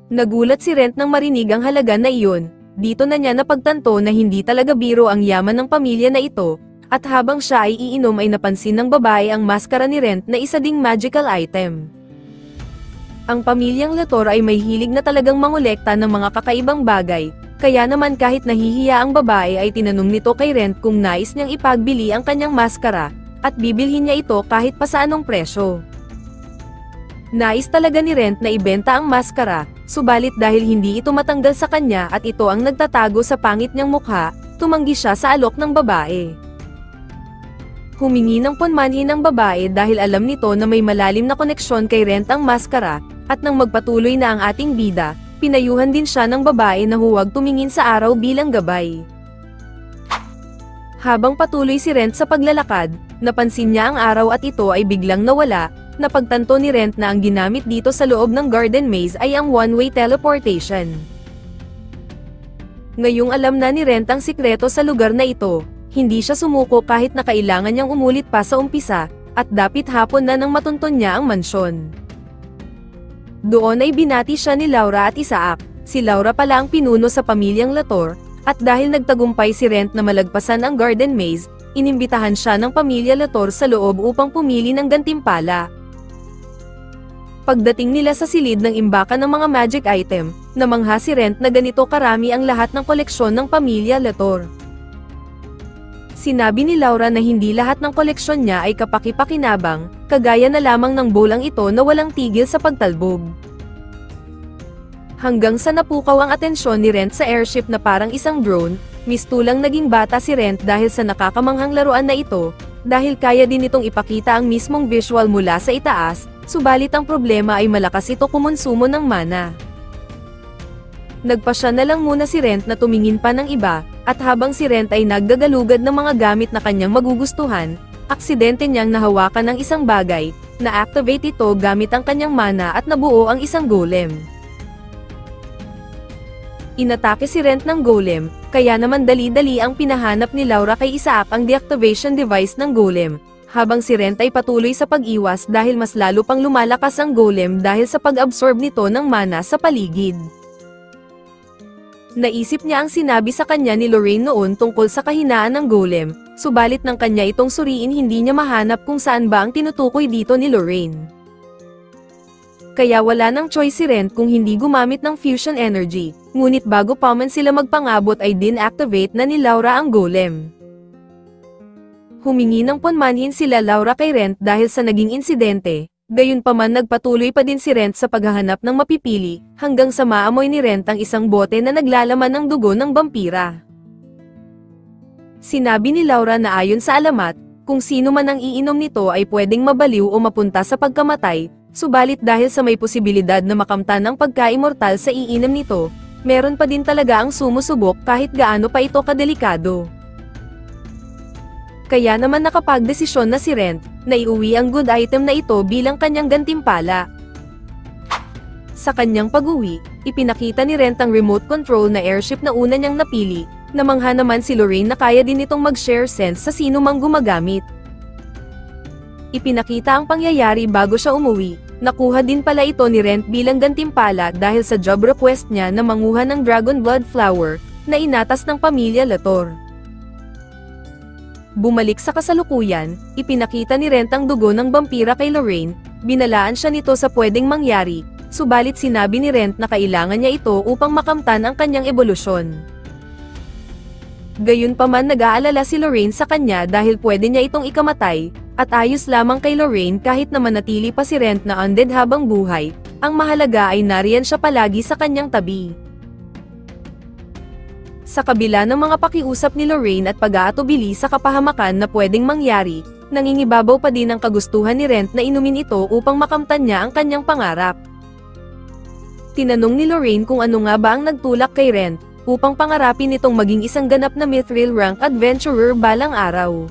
Nagulat si Rent nang marinig ang halaga na iyon, dito na niya napagtanto na hindi talaga biro ang yaman ng pamilya na ito, at habang siya ay iinom ay napansin ng babae ang maskara ni Rent na isa ding magical item. Ang pamilyang Lator ay may hilig na talagang mangolekta ng mga kakaibang bagay, kaya naman kahit nahihiya ang babae ay tinanong nito kay Rent kung nais niyang ipagbili ang kanyang maskara, at bibilhin niya ito kahit pa sa anong presyo. Nais talaga ni Rent na ibenta ang maskara, subalit dahil hindi ito matanggal sa kanya at ito ang nagtatago sa pangit niyang mukha, tumanggi siya sa alok ng babae. Humingi ng punmanhin ng babae dahil alam nito na may malalim na koneksyon kay Rent ang maskara, at nang magpatuloy na ang ating bida, pinayuhan din siya ng babae na huwag tumingin sa araw bilang gabay. Habang patuloy si Rent sa paglalakad, napansin niya ang araw at ito ay biglang nawala. Napagtanto ni Rent na ang ginamit dito sa loob ng garden maze ay ang one-way teleportation. Ngayong alam na ni Rent ang sikreto sa lugar na ito, hindi siya sumuko kahit na kailangan niyang umulit pa sa umpisa, at dapit hapon na nang matunton niya ang mansyon. Doon ay binati siya ni Laura at Isaac. Si Laura pala ang pinuno sa pamilyang Latour, at dahil nagtagumpay si Rent na malagpasan ang garden maze, inimbitahan siya ng pamilya Latour sa loob upang pumili ng gantimpala. Pagdating nila sa silid ng imbakan ng mga magic item, namangha si Rent na ganito karami ang lahat ng koleksyon ng pamilya Latour. Sinabi ni Laura na hindi lahat ng koleksyon niya ay kapaki-pakinabang, kagaya na lamang ng bolang ito na walang tigil sa pagtalbog. Hanggang sa napukaw ang atensyon ni Rent sa airship na parang isang drone, mistulang naging bata si Rent dahil sa nakakamanghang laruan na ito, dahil kaya din itong ipakita ang mismong visual mula sa itaas, subalit ang problema ay malakas ito kumonsumo ng mana. Nagpasya na lang muna si Rent na tumingin pa ng iba, at habang si Rent ay naggagalugad ng mga gamit na kanyang magugustuhan, aksidente niyang nahawakan ng isang bagay, na-activate ito gamit ang kanyang mana at nabuo ang isang golem. Inatake si Rent ng golem, kaya naman dali-dali ang pinahanap ni Laura kay Isaac ang deactivation device ng golem, habang si Rent ay patuloy sa pag-iwas dahil mas lalo pang lumalakas ang golem dahil sa pag-absorb nito ng mana sa paligid. Naisip niya ang sinabi sa kanya ni Lorraine noon tungkol sa kahinaan ng golem, subalit nang kanya itong suriin hindi niya mahanap kung saan ba ang tinutukoy dito ni Lorraine. Kaya wala nang choice si Rent kung hindi gumamit ng fusion energy, ngunit bago pa man sila magpangabot ay din-activate na ni Laura ang golem. Humingi ng panmanhin sila Laura kay Rent dahil sa naging insidente. Gayunpaman nagpatuloy pa din si Rent sa paghahanap ng mapipili, hanggang sa maamoy ni Rent ang isang bote na naglalaman ng dugo ng vampira. Sinabi ni Laura na ayon sa alamat, kung sino man ang iinom nito ay pwedeng mabaliw o mapunta sa pagkamatay, subalit dahil sa may posibilidad na makamtan ang pagka-immortal sa iinom nito, meron pa din talaga ang sumusubok kahit gaano pa ito kadelikado. Kaya naman nakapagdesisyon na si Rent, na iuwi ang good item na ito bilang kanyang gantimpala. Sa kanyang pag-uwi, ipinakita ni Rent ang remote control na airship na una niyang napili, namangha naman si Lorraine na kaya din itong mag-share sense sa sino mang gumagamit. Ipinakita ang pangyayari bago siya umuwi, nakuha din pala ito ni Rent bilang gantimpala dahil sa job request niya na manguha ng Dragon Blood Flower, na inatas ng pamilya Latour. Bumalik sa kasalukuyan, ipinakita ni Rent ang dugo ng vampira kay Lorraine, binalaan siya nito sa pwedeng mangyari, subalit sinabi ni Rent na kailangan niya ito upang makamtan ang kanyang ebolusyon. Gayunpaman nag-aalala si Lorraine sa kanya dahil pwede niya itong ikamatay, at ayos lamang kay Lorraine kahit na manatili pa si Rent na undead habang buhay, ang mahalaga ay nariyan siya palagi sa kanyang tabi. Sa kabila ng mga pakiusap ni Lorraine at pag-aatubili sa kapahamakan na pwedeng mangyari, nangingibabaw pa din ang kagustuhan ni Rent na inumin ito upang makamtan niya ang kanyang pangarap. Tinanong ni Lorraine kung ano nga ba ang nagtulak kay Rent, upang pangarapin itong maging isang ganap na mithril rank adventurer balang araw.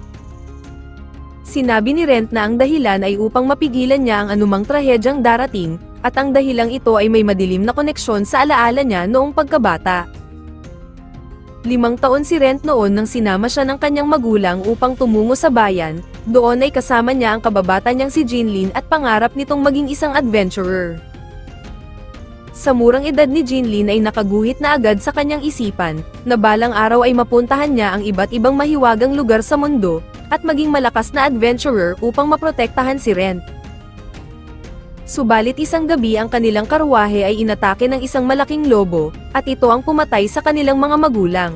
Sinabi ni Rent na ang dahilan ay upang mapigilan niya ang anumang trahedyang darating, at ang dahilang ito ay may madilim na koneksyon sa alaala niya noong pagkabata. 5 taon si Rent noon nang sinama siya ng kanyang magulang upang tumungo sa bayan, doon ay kasama niya ang kababata niyang si Jinlin at pangarap nitong maging isang adventurer. Sa murang edad ni Jinlin ay nakaguhit na agad sa kanyang isipan, na balang araw ay mapuntahan niya ang iba't ibang mahiwagang lugar sa mundo, at maging malakas na adventurer upang maprotektahan si Rent. Subalit isang gabi ang kanilang karwahe ay inatake ng isang malaking lobo, at ito ang pumatay sa kanilang mga magulang.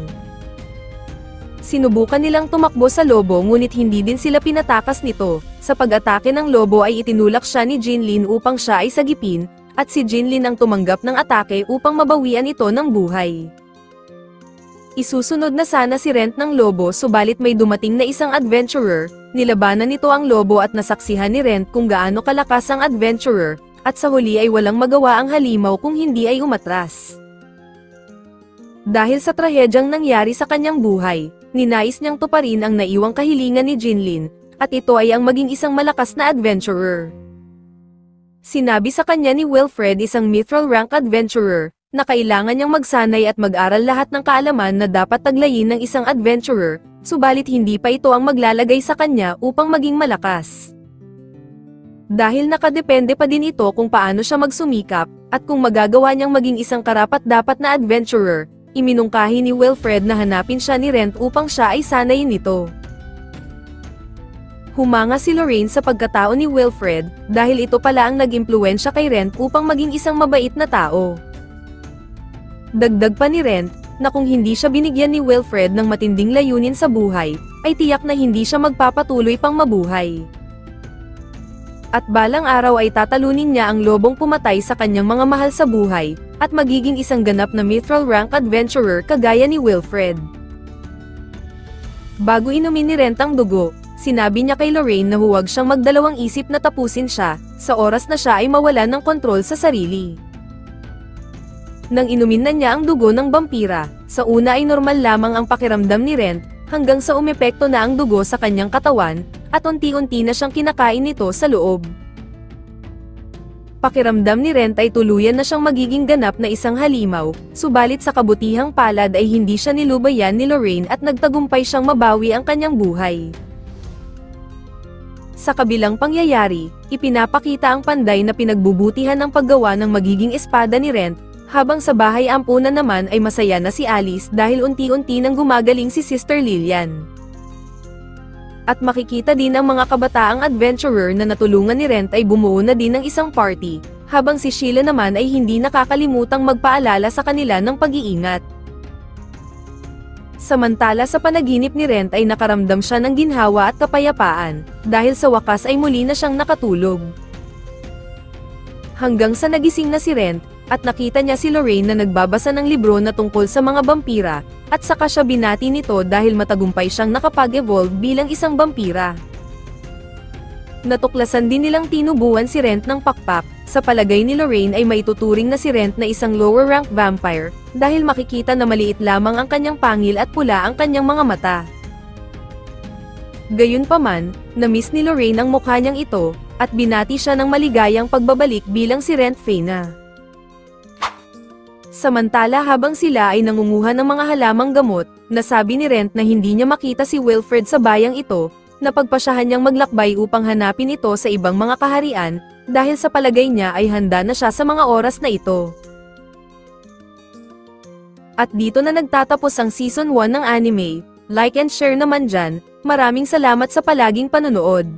Sinubukan nilang tumakbo sa lobo ngunit hindi din sila pinatakas nito. Sa pag-atake ng lobo ay itinulak siya ni Jinlin upang siya ay sagipin, at si Jinlin ang tumanggap ng atake upang mabawian ito ng buhay. Isusunod na sana si Rent ng lobo subalit may dumating na isang adventurer, nilabanan nito ang lobo at nasaksihan ni Rent kung gaano kalakas ang adventurer, at sa huli ay walang magawa ang halimaw kung hindi ay umatras. Dahil sa trahedyang nangyari sa kanyang buhay, ninais niyang tuparin ang naiwang kahilingan ni Jinlin, at ito ay ang maging isang malakas na adventurer. Sinabi sa kanya ni Wilfred, isang mithril rank adventurer, na kailangan niyang magsanay at mag-aral lahat ng kaalaman na dapat taglayin ng isang adventurer, subalit hindi pa ito ang maglalagay sa kanya upang maging malakas. Dahil nakadepende pa din ito kung paano siya magsumikap, at kung magagawa niyang maging isang karapat-dapat na adventurer, iminungkahi ni Wilfred na hanapin siya ni Rent upang siya ay sanayin nito. Humanga si Lorraine sa pagkatao ni Wilfred, dahil ito pala ang nag-impluwensya kay Rent upang maging isang mabait na tao. Dagdag pa ni Rent, na kung hindi siya binigyan ni Wilfred ng matinding layunin sa buhay, ay tiyak na hindi siya magpapatuloy pang mabuhay. At balang araw ay tatalunin niya ang lobong pumatay sa kanyang mga mahal sa buhay, at magiging isang ganap na mithril rank adventurer kagaya ni Wilfred. Bago inumin ni Rent ang dugo, sinabi niya kay Lorraine na huwag siyang magdalawang isip na tapusin siya, sa oras na siya ay mawalan ng kontrol sa sarili. Nang inumin na niya ang dugo ng vampira, sa una ay normal lamang ang pakiramdam ni Rent, hanggang sa umepekto na ang dugo sa kanyang katawan, at unti-unti na siyang kinakain nito sa loob. Pakiramdam ni Rent ay tuluyan na siyang magiging ganap na isang halimaw, subalit sa kabutihang palad ay hindi siya nilubayan ni Lorraine at nagtagumpay siyang mabawi ang kanyang buhay. Sa kabilang pangyayari, ipinapakita ang panday na pinagbubutihan ng paggawa ng magiging espada ni Rent, habang sa bahay ampunan naman ay masaya na si Alice dahil unti-unti nang gumagaling si Sister Lillian. At makikita din ang mga kabataang adventurer na natulungan ni Rent ay bumuo na din ng isang party, habang si Sheila naman ay hindi nakakalimutang magpaalala sa kanila ng pag-iingat. Samantala sa panaginip ni Rent ay nakaramdam siya ng ginhawa at kapayapaan, dahil sa wakas ay muli na siyang nakatulog. Hanggang sa nagising na si Rent, at nakita niya si Lorraine na nagbabasa ng libro na tungkol sa mga vampira, at saka siya binati nito dahil matagumpay siyang nakapag-evolve bilang isang vampira. Natuklasan din nilang tinubuan si Rent ng pakpak, sa palagay ni Lorraine ay maituturing na si Rent na isang lower rank vampire, dahil makikita na maliit lamang ang kanyang pangil at pula ang kanyang mga mata. Gayunpaman, na-miss ni Lorraine ang mukha niyang ito, at binati siya ng maligayang pagbabalik bilang si Rent Faina. Samantala habang sila ay nangunguha ng mga halamang gamot, nasabi ni Rent na hindi niya makita si Wilfred sa bayang ito, napagpasyahan niyang maglakbay upang hanapin ito sa ibang mga kaharian, dahil sa palagay niya ay handa na siya sa mga oras na ito. At dito na nagtatapos ang Season 1 ng anime. Like and share naman dyan. Maraming salamat sa palaging panonood.